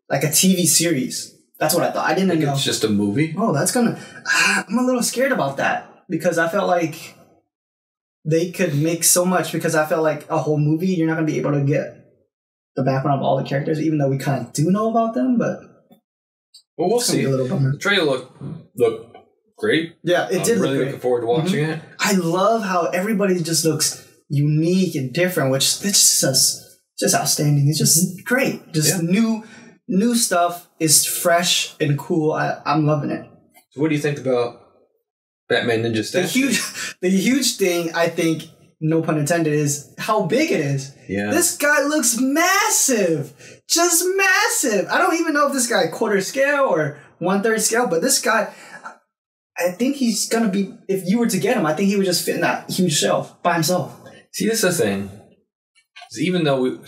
like a TV series. That's what I thought. I didn't know. It's just a movie? Oh, that's gonna... I'm a little scared about that because I felt like they could make so much because I felt like a whole movie, you're not going to be able to get the background of all the characters, even though we kind of do know about them, but... Well, we'll see. The trailer looked great. Yeah, it did look great. I'm really looking forward to watching it. I love how everybody just looks unique and different, which it's just outstanding. It's just great. Just new stuff is fresh and cool. I'm loving it. So what do you think about Batman Ninja statue? The huge thing, I think, no pun intended, is how big it is. Yeah. This guy looks massive. Just massive. I don't even know if this guy quarter scale or 1/3 scale, but this guy, I think he's going to be, if you were to get him, I think he would just fit in that huge shelf by himself. See, this is the thing. Even though we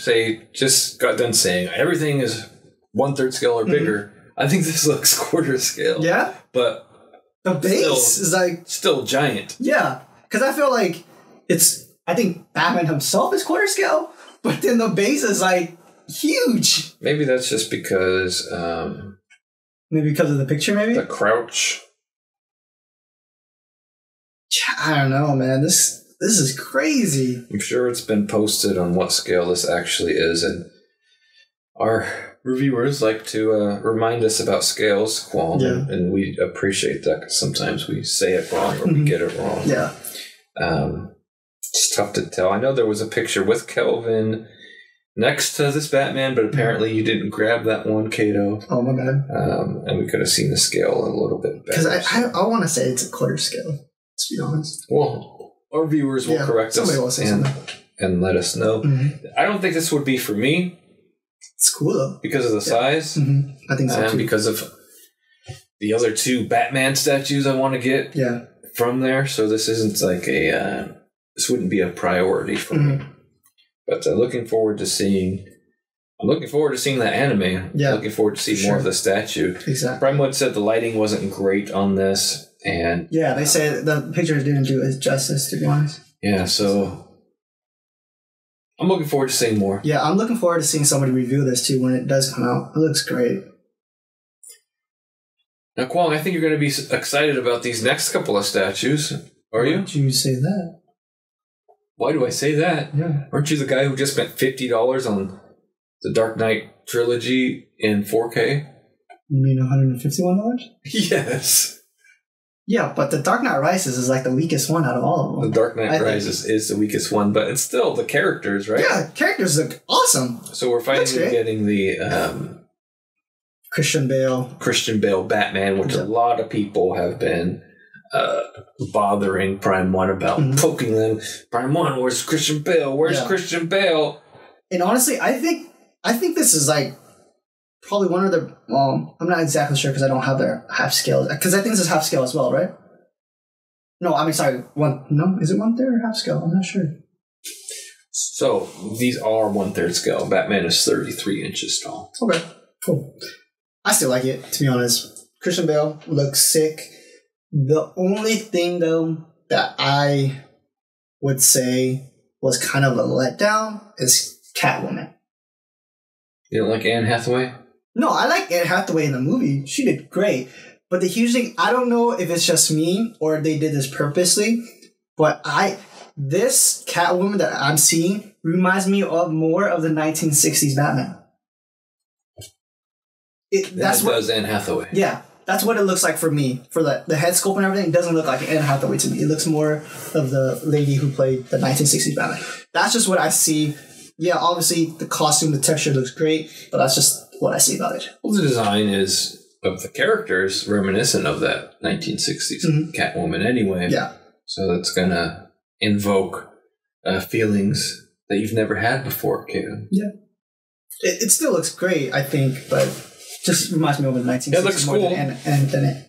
just got done saying everything is 1/3 scale or bigger, I think this looks quarter scale. Yeah? But the base is like... Still giant. Yeah. Because I feel like I think Batman himself is quarter scale, but then the base is like huge. Maybe that's just because... maybe because of the picture, maybe? The crouch. I don't know, man. This is crazy. I'm sure it's been posted on what scale this actually is, and our reviewers like to remind us about scales, Kwong, Yeah. and we appreciate that because sometimes we say it wrong or we get it wrong. Yeah. It's tough to tell. I know there was a picture with Kelvin next to this Batman, but apparently you didn't grab that one, Kato. Oh, my bad. And we could have seen the scale a little bit better. Because I want to say it's a quarter scale, to be honest. Well, our viewers will correct us somebody will say something. and let us know. Mm-hmm. I don't think this would be for me It's cool, though. because of the size. Mm-hmm. I think so, And too. because of the other two Batman statues I want to get from there. So this isn't like this wouldn't be a priority for me. But looking forward to seeing that anime. Yeah. Looking forward to seeing more of the statue. Exactly. Primewood said the lighting wasn't great on this. And yeah, they say the pictures didn't do it justice, to be honest. Yeah, so I'm looking forward to seeing more. Yeah, I'm looking forward to seeing somebody review this too when it does come out. It looks great. Now, Kwong, I think you're going to be excited about these next couple of statues. Are you? Why did you say that? Why do I say that? Yeah. Aren't you the guy who just spent $50 on the Dark Knight trilogy in 4K? You mean $151? Yes. Yeah, but the Dark Knight Rises is like the weakest one out of all of them. The Dark Knight Rises is the weakest one, but it's still the characters, right? Yeah, characters look awesome. So we're finally getting the Christian Bale Batman, which a lot of people have been bothering Prime 1 about, poking them. Prime 1, where's Christian Bale? Where's Christian Bale? And honestly, I think this is like probably one of the, I'm not exactly sure because I don't have their half scale. Because I think this is half scale as well, right? No, I mean, sorry. Is it 1/3 or half scale? I'm not sure. So these are 1/3 scale. Batman is 33 inches tall. Okay, cool. I still like it, to be honest. Christian Bale looks sick. The only thing, though, that I would say was kind of a letdown is Catwoman. You don't like Anne Hathaway? No, I like Anne Hathaway in the movie. She did great. But the huge thing, I don't know if it's just me or they did this purposely, but this Catwoman that I'm seeing reminds me of more of the 1960s Batman. That's what does Anne Hathaway. Yeah, that's what it looks like for me. For the head sculpt and everything, it doesn't look like Anne Hathaway to me. It looks more of the lady who played the 1960s Batman. That's just what I see. Yeah, obviously the costume, the texture looks great, but that's just what I see about it. Well, the design of the characters reminiscent of that 1960s Catwoman anyway. Yeah. So that's going to invoke feelings that you've never had before, Kato. Yeah. It still looks great, I think, but just reminds me of the 1960s. It looks cool.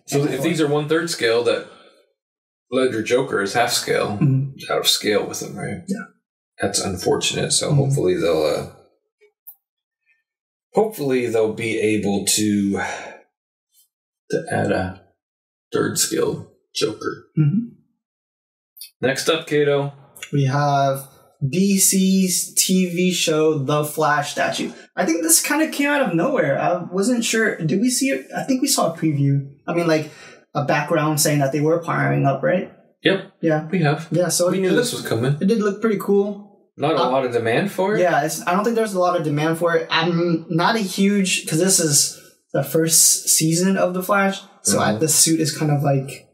So if these are 1/3 scale, that Ledger Joker is half scale, out of scale with them, right? Yeah. That's unfortunate. So hopefully they'll be able to add a 3rd scale Joker. Next up, Kato, we have DC's TV show The Flash statue. I think this kind of came out of nowhere. I wasn't sure. Did we see it? I think we saw a preview. I mean, like a background saying that they were powering up, right? Yep. Yeah. We have. Yeah, so we knew this was coming. It did look pretty cool. Not a lot of demand for it? Yeah, I don't think there's a lot of demand for it. I'm not a huge... Because this is the first season of The Flash, so the suit is kind of like...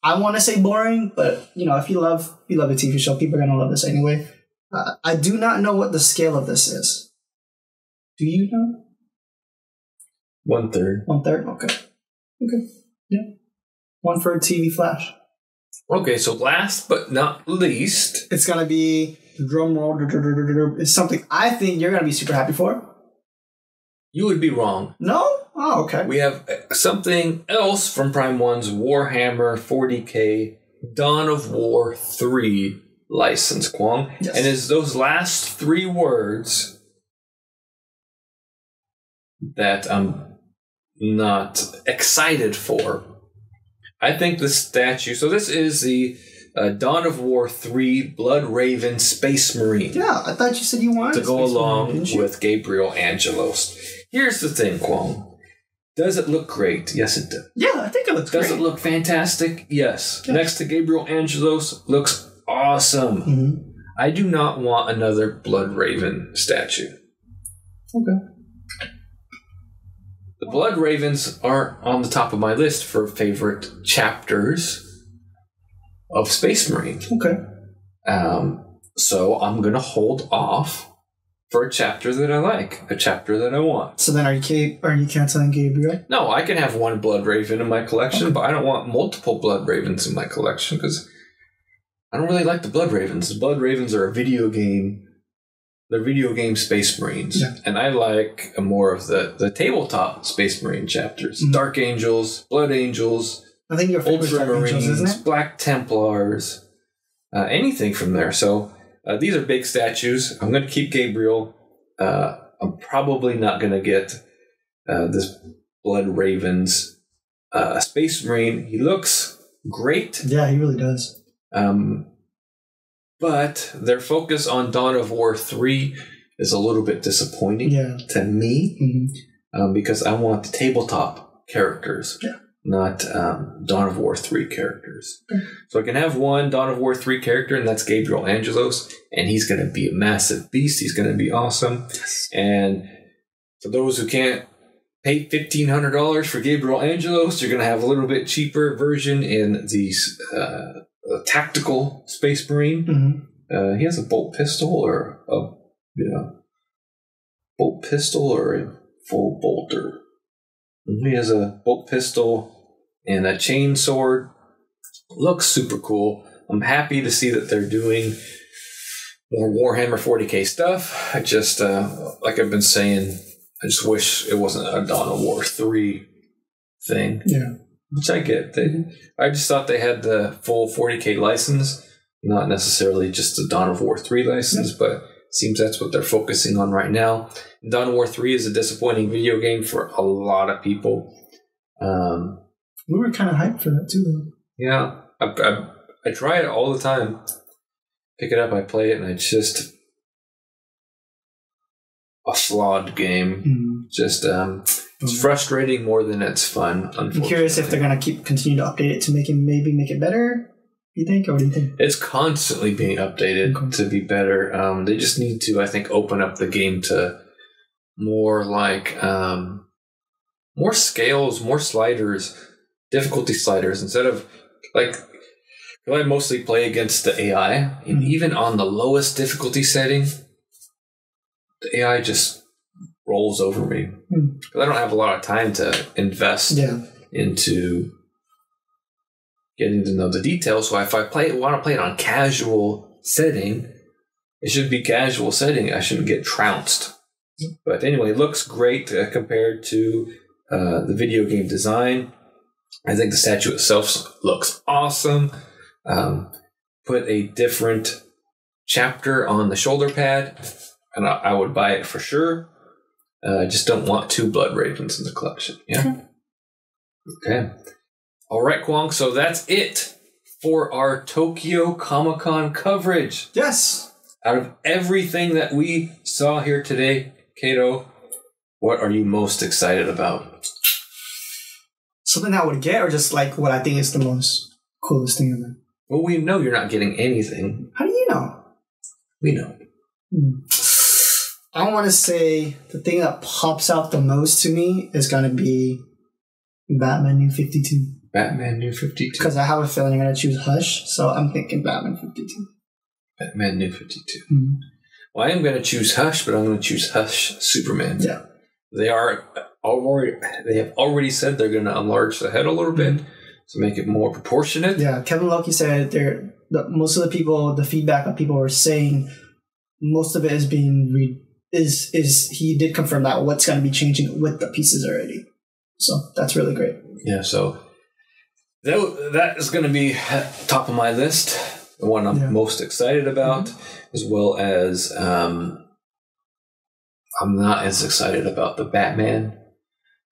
I want to say boring, but, if you love a TV show, people are going to love this anyway. I do not know what the scale of this is. Do you know? 1/3. 1/3? Okay. Yeah. 1/3 TV Flash. Okay, so last but not least... It's going to be, drum roll, it's something I think you're going to be super happy for. You would be wrong. No? Oh, okay. We have something else from Prime 1's Warhammer 40K Dawn of War 3 license, Kwong. Yes. And it's those last 3 words that I'm not excited for. I think the statue... So this is the Dawn of War 3 Blood Raven Space Marine. Yeah, I thought you said you wanted to go along with Gabriel Angelos. Here's the thing, Kwong. Does it look great? Yes, it does. Yeah, I think it looks great. Does it look fantastic? Yes. Next to Gabriel Angelos, looks awesome. I do not want another Blood Raven statue. Okay. The Blood Ravens aren't on the top of my list for favorite chapters of Space Marine. Okay. So I'm going to hold off for a chapter that I like, a chapter that I want. So then are you canceling Gabriel? No, I can have one Blood Raven in my collection, but I don't want multiple Blood Ravens in my collection because I don't really like the Blood Ravens. The Blood Ravens are a video game. They're video game Space Marines. Yeah. And I like more of the tabletop Space Marine chapters. Mm-hmm. Dark Angels, Blood Angels, I think your favorite Ultramarines, isn't it? Black Templars, anything from there. So these are big statues. I'm going to keep Gabriel. I'm probably not going to get this Blood Ravens Space Marine. He looks great. Yeah, he really does. But their focus on Dawn of War 3 is a little bit disappointing to me because I want the tabletop characters, not Dawn of War 3 characters. So I can have one Dawn of War 3 character, and that's Gabriel Angelos, and he's going to be a massive beast. He's going to be awesome. Yes. And for those who can't pay $1,500 for Gabriel Angelos, you're going to have a little bit cheaper version in these a tactical Space Marine. He has a bolt pistol or a bolt pistol or a full bolter. He has a bolt pistol and a chain sword. Looks super cool. I'm happy to see that they're doing more Warhammer 40k stuff. I just, like I've been saying, I just wish it wasn't a Dawn of War 3 thing. Yeah. Which I get. I just thought they had the full 40k license, not necessarily just the Dawn of War 3 license, but it seems that's what they're focusing on right now. Dawn of War 3 is a disappointing video game for a lot of people. We were kind of hyped for that too, though. Yeah. I try it all the time. Pick it up, I play it, and it's just a flawed game. Just it's frustrating more than it's fun. I'm curious if they're gonna continue to update it to make it better. You think, or what do you think? It's constantly being updated to be better. They just need to, I think, open up the game to more like more scales, more sliders, difficulty sliders instead of like. I mostly play against the AI, and even on the lowest difficulty setting, the AI just rolls over me. Because I don't have a lot of time to invest into getting to know the details. So if I want to play it on casual setting, it should be casual setting. I shouldn't get trounced. But anyway, it looks great compared to the video game design. I think the statue itself looks awesome. Put a different chapter on the shoulder pad, and I would buy it for sure. I just don't want 2 Blood Ravens in the collection. Yeah. Okay. All right, Kwong. So that's it for our Tokyo Comic-Con coverage. Yes. Out of everything that we saw here today, Kato, what are you most excited about? Something I would get, or just like what I think is the most coolest thing ever? Well, we know you're not getting anything. How do you know? We know. I want to say the thing that pops out the most to me is going to be Batman New 52. Batman New 52. Because I have a feeling I'm going to choose Hush, so I'm thinking Batman 52. Batman New 52. Well, I am going to choose Hush, but I'm going to choose Hush Superman. Yeah. They have already said they're going to enlarge the head a little bit to make it more proportionate. Yeah, Kevin Loki said most of the people, the feedback that people were saying, most of it is being is he did confirm that what's going to be changing with the pieces already. So that's really great. Yeah, so that is going to be top of my list, the one I'm most excited about, as well as I'm not as excited about the Batman,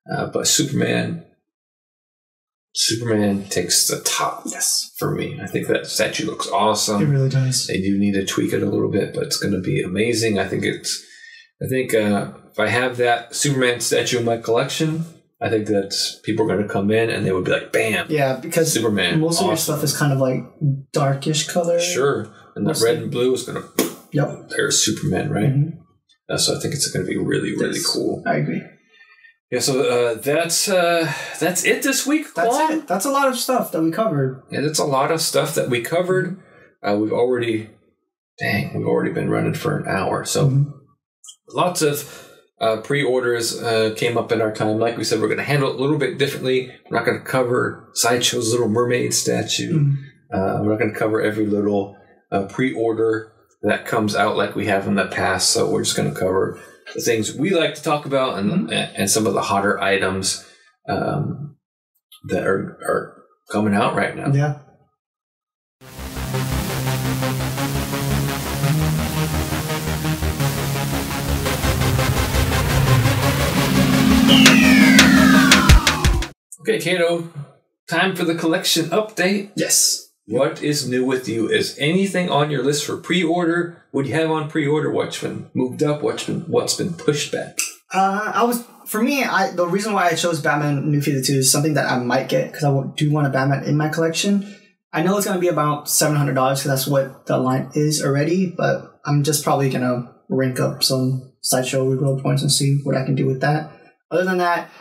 but Superman takes the top for me. I think that statue looks awesome. It really does. They do need to tweak it a little bit, but it's going to be amazing. I think if I have that Superman statue in my collection, I think that people are going to come in and they would be like, bam. Yeah, because Superman, most of your stuff is kind of like darkish color. Sure. And the red and blue is going to, there's Superman, right? So I think it's going to be really, really cool. I agree. Yeah, so that's it this week. That's it. That's a lot of stuff that we covered. Yeah, that's a lot of stuff that we covered. We've already been running for an hour. So lots of pre-orders came up in our time. Like we said, we're going to handle it a little bit differently. We're not going to cover Sideshow's Little Mermaid statue. We're not going to cover every little pre-order that comes out like we have in the past. So we're just going to cover the things we like to talk about and some of the hotter items that are coming out right now. Yeah. Okay, Kato, time for the collection update. Yes. What is new with you? Is anything on your list for pre-order? What do you have on pre-order? What's been moved up? What's been pushed back? The reason why I chose Batman New 52 is something that I might get because I do want a Batman in my collection. I know it's going to be about $700 because that's what the line is already, but I'm just probably going to rank up some Sideshow reroll points and see what I can do with that. Other than that,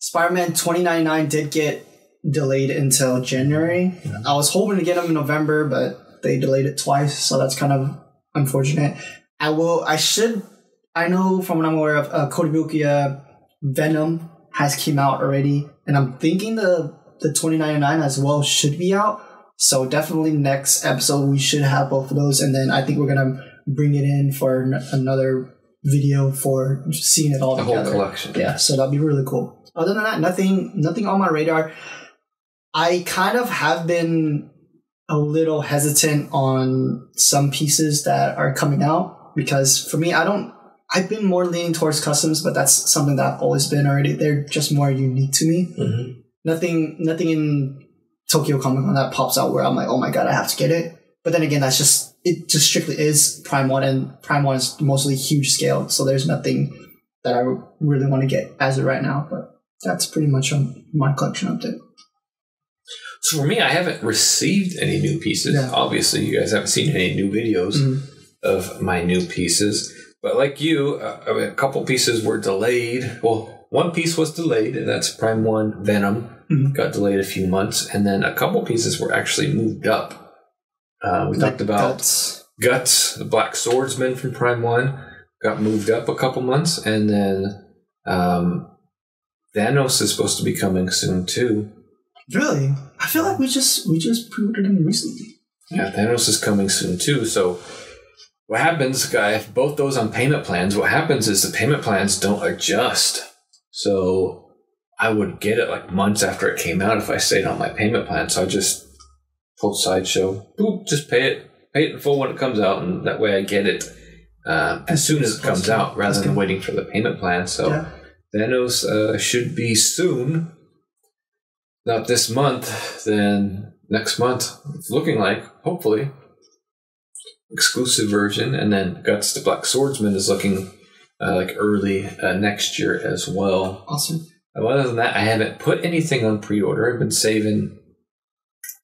Spider-Man 2099 did get delayed until January. I was hoping to get them in November, but they delayed it twice, so that's kind of unfortunate. I know from what I'm aware of, Kotobukiya Venom has came out already, and I'm thinking the 2099 as well should be out. So definitely next episode we should have both of those, and then I think we're gonna bring it in for another video for seeing it all together. The whole collection. Yeah, so that'd be really cool. Other than that, nothing on my radar. I kind of have been a little hesitant on some pieces that are coming out because for me, I've been more leaning towards customs, but that's something that I've always been already. They're just more unique to me. Nothing in Tokyo Comic Con that pops out where I'm like, oh my god, I have to get it. But then again, it just strictly is Prime 1, and Prime 1 is mostly huge scale, so there's nothing that I really want to get as of right now. But that's pretty much on my collection update. So for me, I haven't received any new pieces. Yeah. Obviously, you guys haven't seen any new videos of my new pieces. But like you, a couple pieces were delayed. Well, one piece was delayed, and that's Prime 1 Venom. Got delayed a few months. And then a couple pieces were actually moved up. We talked about Guts, the Black Swordsman from Prime 1, got moved up a couple months. And then Thanos is supposed to be coming soon, too. Really? I feel like we just pre-ordered him recently. Yeah, Thanos is coming soon too. So what happens, guy, both those on payment plans, what happens is the payment plans don't adjust. So I would get it like months after it came out if I stayed on my payment plan. So I just told Sideshow, boop, just pay it in full when it comes out, and that way I get it as soon as it comes out rather than waiting for the payment plan. So Thanos should be soon. Not this month, then next month. It's looking like, hopefully, exclusive version. And then Guts the Black Swordsman is looking like early next year as well. Awesome. Other than that, I haven't put anything on pre-order. I've been saving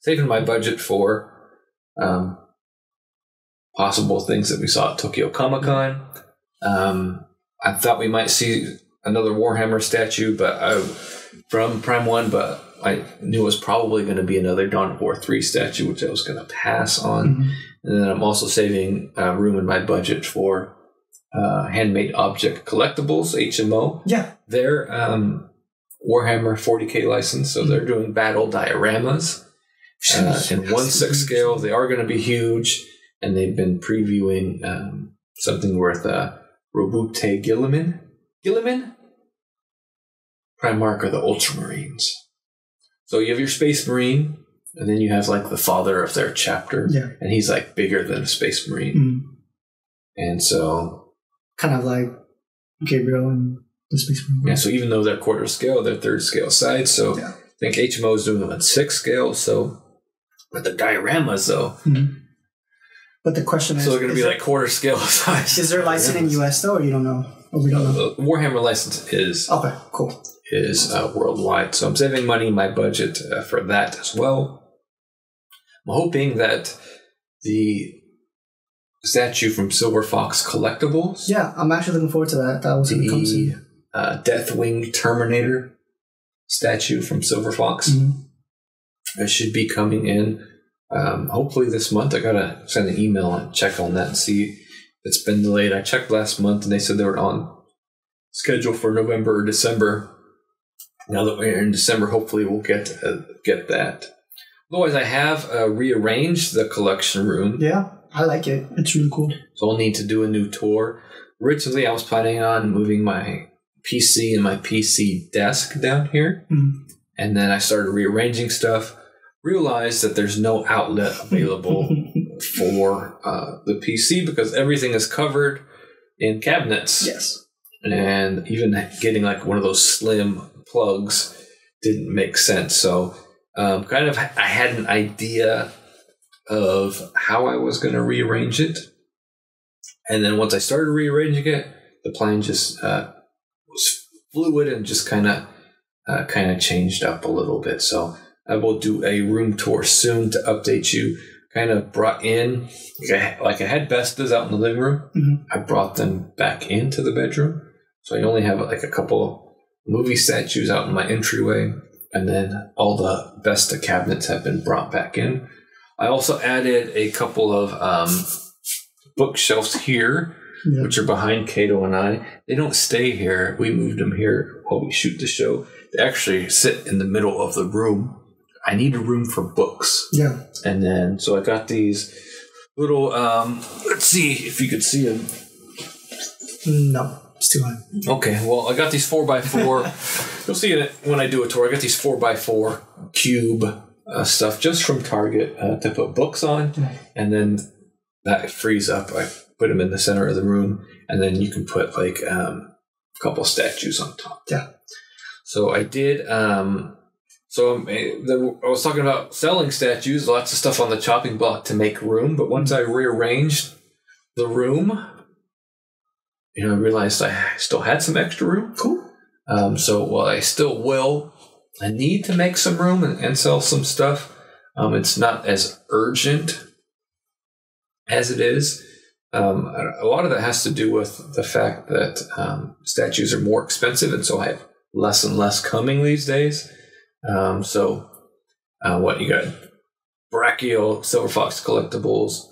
my budget for possible things that we saw at Tokyo Comic Con. I thought we might see another Warhammer statue, but from Prime 1, but I knew it was probably going to be another Dawn of War 3 statue, which I was going to pass on. And then I'm also saving room in my budget for Handmade Object Collectibles, HMO. Yeah. They're Warhammer 40K license, so they're doing battle dioramas in 1/6 scale. They are going to be huge, and they've been previewing something worth Robute Gilliman? Primarch are the Ultramarines. So you have your Space Marine, and then you have like the father of their chapter, and he's like bigger than a Space Marine. And so... kind of like Gabriel and the Space Marine. Yeah, so even though they're quarter scale, they're third scale size, so I think HMO is doing them at 6 scale, so... But the dioramas, though... But the question is... So they're going to be like quarter scale size. Is there a license in US, though, or you don't know? Or we don't know? Warhammer license is... Okay, cool. Is worldwide. So I'm saving money in my budget for that as well. I'm hoping that the statue from Silver Fox Collectibles... Yeah, I'm actually looking forward to that. That was going to come soon. Deathwing Terminator statue from Silver Fox. It should be coming in hopefully this month. I gotta send an email and check on that and see if it's been delayed. I checked last month and they said they were on schedule for November or December. Now that we're in December, hopefully we'll get that. Otherwise, I have rearranged the collection room. Yeah, I like it. It's really cool. So I'll need to do a new tour. Originally, I was planning on moving my PC and my PC desk down here. And then I started rearranging stuff. Realized that there's no outlet available for the PC because everything is covered in cabinets. Yes. And even getting like one of those slim plugs didn't make sense. So I had an idea of how I was going to rearrange it. And then once I started rearranging it, the plan just was fluid and just kind of changed up a little bit. So I will do a room tour soon to update you. Kind of brought in, like I had Vestas out in the living room. I brought them back into the bedroom. So I only have like a couple movie statues out in my entryway. And then all the Vesta cabinets have been brought back in. I also added a couple of bookshelves here, which are behind Kato and I. They don't stay here. We moved them here while we shoot the show. They actually sit in the middle of the room. I need a room for books. Yeah. And then, so I got these little, let's see if you could see them. No, it's too high. Okay, well, I got these 4x4. You'll see it when I do a tour. I got these 4x4 cube stuff just from Target to put books on. And then that frees up. I put them in the center of the room. And then you can put like a couple statues on top. Yeah. So I did... I was talking about selling statues, lots of stuff on the chopping block to make room. But once I rearranged the room, I realized I still had some extra room. Cool. So while I still will, I need to make some room and sell some stuff. It's not as urgent as it is. A lot of that has to do with the fact that statues are more expensive, and so I have less and less coming these days. What you got? Brachial Silver Fox collectibles,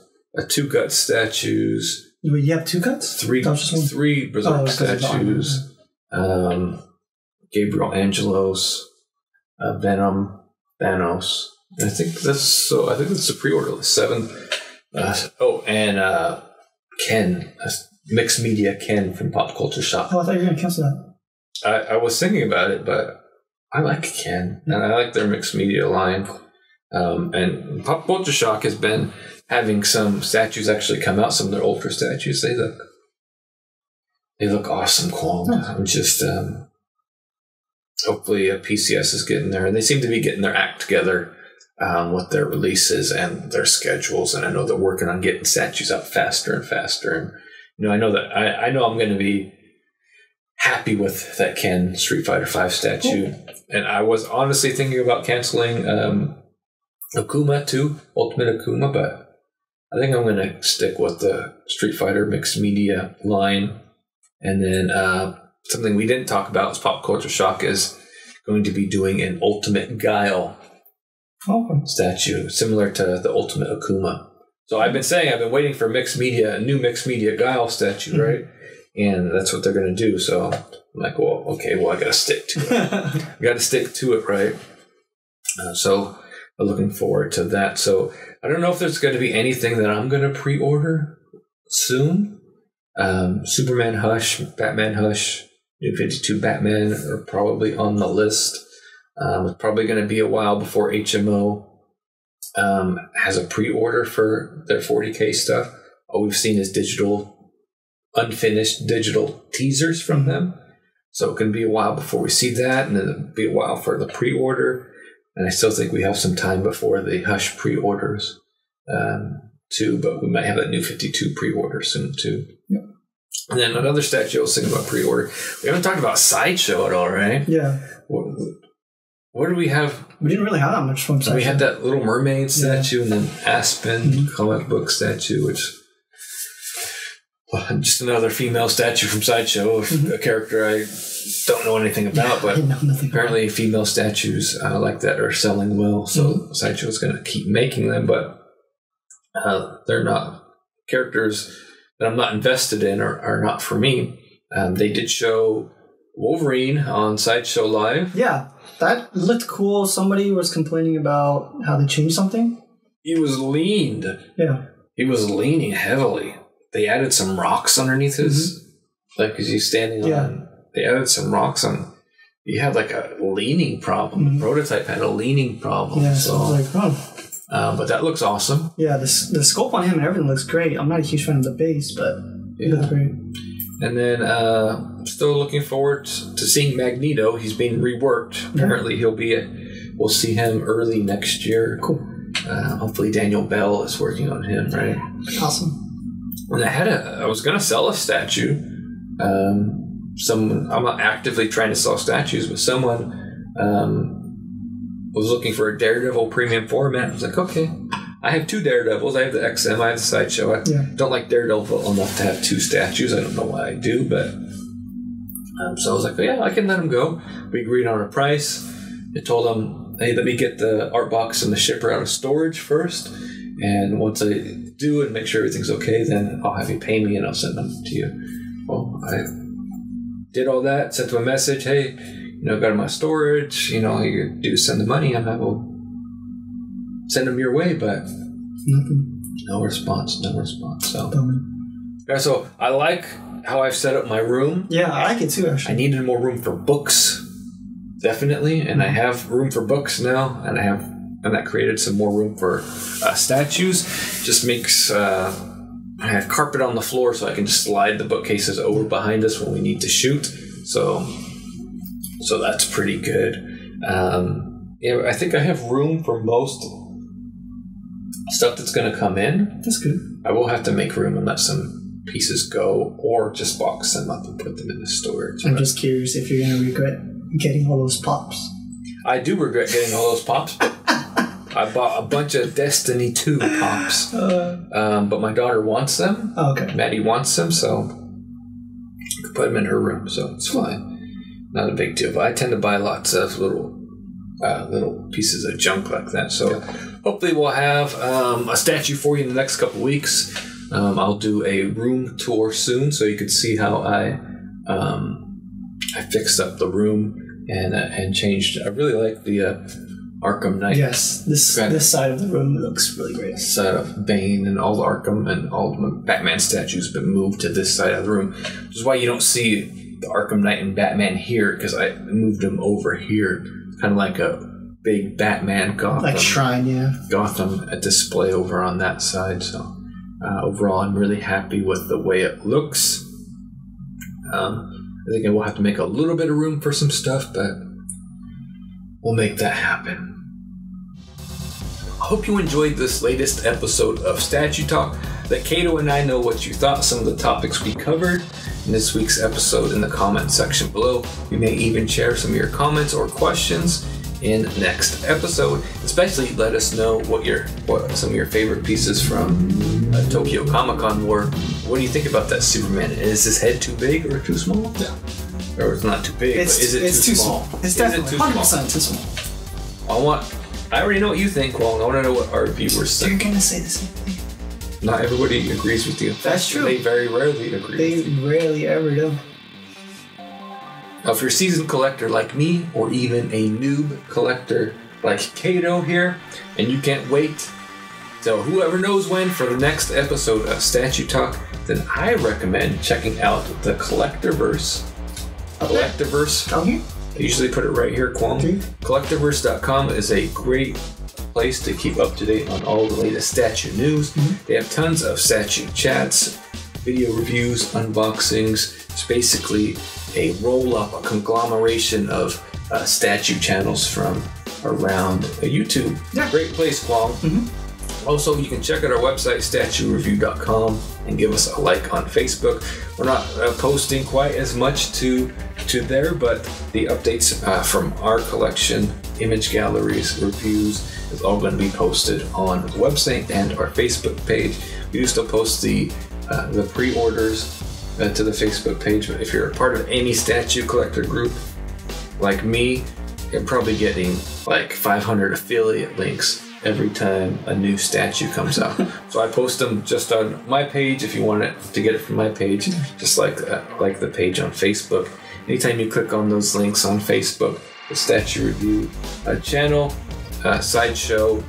2 gut statues. You have 2 cuts? 3 Berserk statues. Gabriel Angelos, Venom, Thanos. I think that's a pre-order. 7. And Ken, mixed media Ken from Pop Culture Shock. Oh, I thought you were going to cancel that. I was thinking about it, but I like Ken, and I like their mixed media line. And Pop Culture Shock has been having some statues actually come out, some of their Ultra statues. They look awesome quality. I'm just, hopefully PCS is getting there, and they seem to be getting their act together with their releases and their schedules. And I know they're working on getting statues out faster and faster. And, I know that I know I'm going to be happy with that Ken Street Fighter V statue. Cool. And I was honestly thinking about canceling Akuma too, Ultimate Akuma, but I think I'm going to stick with the Street Fighter mixed media line. And then something we didn't talk about is Pop Culture Shock is going to be doing an Ultimate Guile statue, similar to the Ultimate Akuma. So I've been waiting for a new mixed media Guile statue, right? And that's what they're going to do. So I'm like, I got to stick to it. I got to stick to it, right? So I'm looking forward to that. So I don't know if there's going to be anything that I'm going to pre-order soon. Superman Hush, Batman Hush, New 52 Batman are probably on the list. It's probably going to be a while before HMO has a pre-order for their 40K stuff. All we've seen is unfinished digital teasers from them. So it can be a while before we see that, and then it'll be a while for the pre-order. And I still think we have some time before the Hush pre-orders too, but we might have that New 52 pre-order soon too. Yep. And then another statue I was thinking about pre-order. We haven't talked about Sideshow at all, right? Yeah. What do we have? We didn't really have that much from Sideshow. We had that Little Mermaid statue, and then Aspen comic book statue, which just another female statue from Sideshow, a character I don't know anything about, but apparently female statues like that are selling well, so Sideshow is going to keep making them, but they're not characters that I'm not invested in or are not for me. They did show Wolverine on Sideshow Live. Yeah, that looked cool. Somebody was complaining about how they changed something. He was leaned. Yeah. He was leaning heavily. They added some rocks underneath his, like as he's standing on. They added some rocks on. He had like a leaning problem. The prototype had a leaning problem. Yeah, so I was like, but that looks awesome. Yeah, the scope on him and everything looks great. I'm not a huge fan of the base, but it looks great. And then still looking forward to seeing Magneto. He's being reworked. Apparently we'll see him early next year. Cool. Hopefully Daniel Bell is working on him, right? Awesome. And I was going to sell a statue. I'm not actively trying to sell statues, but someone was looking for a Daredevil premium format. I was like, okay, I have 2 Daredevils. I have the XM, I have the Sideshow. I don't like Daredevil enough to have 2 statues. I don't know why I do, but so I was like, yeah, I can let him go. We agreed on a price. I told him, hey, let me get the art box and the shipper out of storage first, and once I do and make sure everything's okay, then I'll have you pay me and I'll send them to you. Well, I did all that, sent him a message, hey, got them my storage, you do send the money, and I will send them your way, but nothing. No response. So I like how I've set up my room. Yeah, I like it too, actually. I needed more room for books, definitely, and I have room for books now, and that created some more room for statues. Just makes I have carpet on the floor, so I can just slide the bookcases over behind us when we need to shoot. So that's pretty good. I think I have room for most stuff that's going to come in. That's good. I will have to make room and let some pieces go, or just box them up and put them in the storage. I'm just curious if you're going to regret getting all those pops. I do regret getting all those pops. I bought a bunch of Destiny 2 pops, but my daughter wants them. Oh, okay. Maddie wants them, so I could put them in her room, so it's fine. Not a big deal, but I tend to buy lots of little pieces of junk like that. So hopefully we'll have a statue for you in the next couple weeks. I'll do a room tour soon, so you can see how I fixed up the room and changed. I really like the Arkham Knight. Yes, this side of the room looks really great. Side of Bane and all the Arkham and all the Batman statues have been moved to this side of the room, which is why you don't see the Arkham Knight and Batman here, because I moved them over here. Kind of like a big Batman Gotham. Like shrine, yeah. Gotham display over on that side. So overall, I'm really happy with the way it looks. I think I will have to make a little bit of room for some stuff, but we'll make that happen. I hope you enjoyed this latest episode of Statue Talk. Let Kato and I know what you thought, some of the topics we covered in this week's episode in the comment section below. We may even share some of your comments or questions in next episode. Especially let us know what some of your favorite pieces from Tokyo Comic Con were. What do you think about that Superman? Is his head too big or too small? Yeah. Or it's not too big, but is it too small? It's definitely 100% too small. I already know what you think, Kwong. I want to know what our viewers think. You're going to say the same thing. Not everybody agrees with you. That's true. They very rarely agree with you. They rarely ever do. Now, if you're a seasoned collector like me, or even a noob collector like Kato here, and you can't wait till whoever knows when for the next episode of Statue Talk, then I recommend checking out the Collectorverse. Collectorverse. Down here? I usually put it right here, Kwong. Okay. Collectorverse.com is a great place to keep up to date on all the latest statue news. They have tons of statue chats, video reviews, unboxings. It's basically a roll-up, a conglomeration of statue channels from around YouTube. Yeah. Great place, Kwong. Also, you can check out our website, statuereview.com, and give us a like on Facebook. We're not posting quite as much to there, but the updates from our collection, image galleries, reviews, is all going to be posted on the website and our Facebook page. We do still post the the pre-orders to the Facebook page. But if you're a part of any statue collector group like me, you're probably getting like 500 affiliate links every time a new statue comes out. So I post them just on my page if you want it to get it from my page, just like the page on Facebook. Anytime you click on those links on Facebook, the Statue Review channel, Sideshow,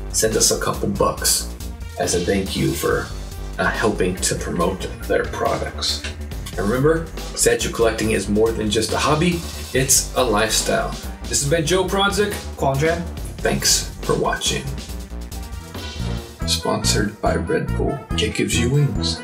send us a couple bucks as a thank you for helping to promote their products. And remember, statue collecting is more than just a hobby, it's a lifestyle. This has been Joe Prodzik. Quandran. Thanks for watching. Sponsored by Red Bull. It gives you wings.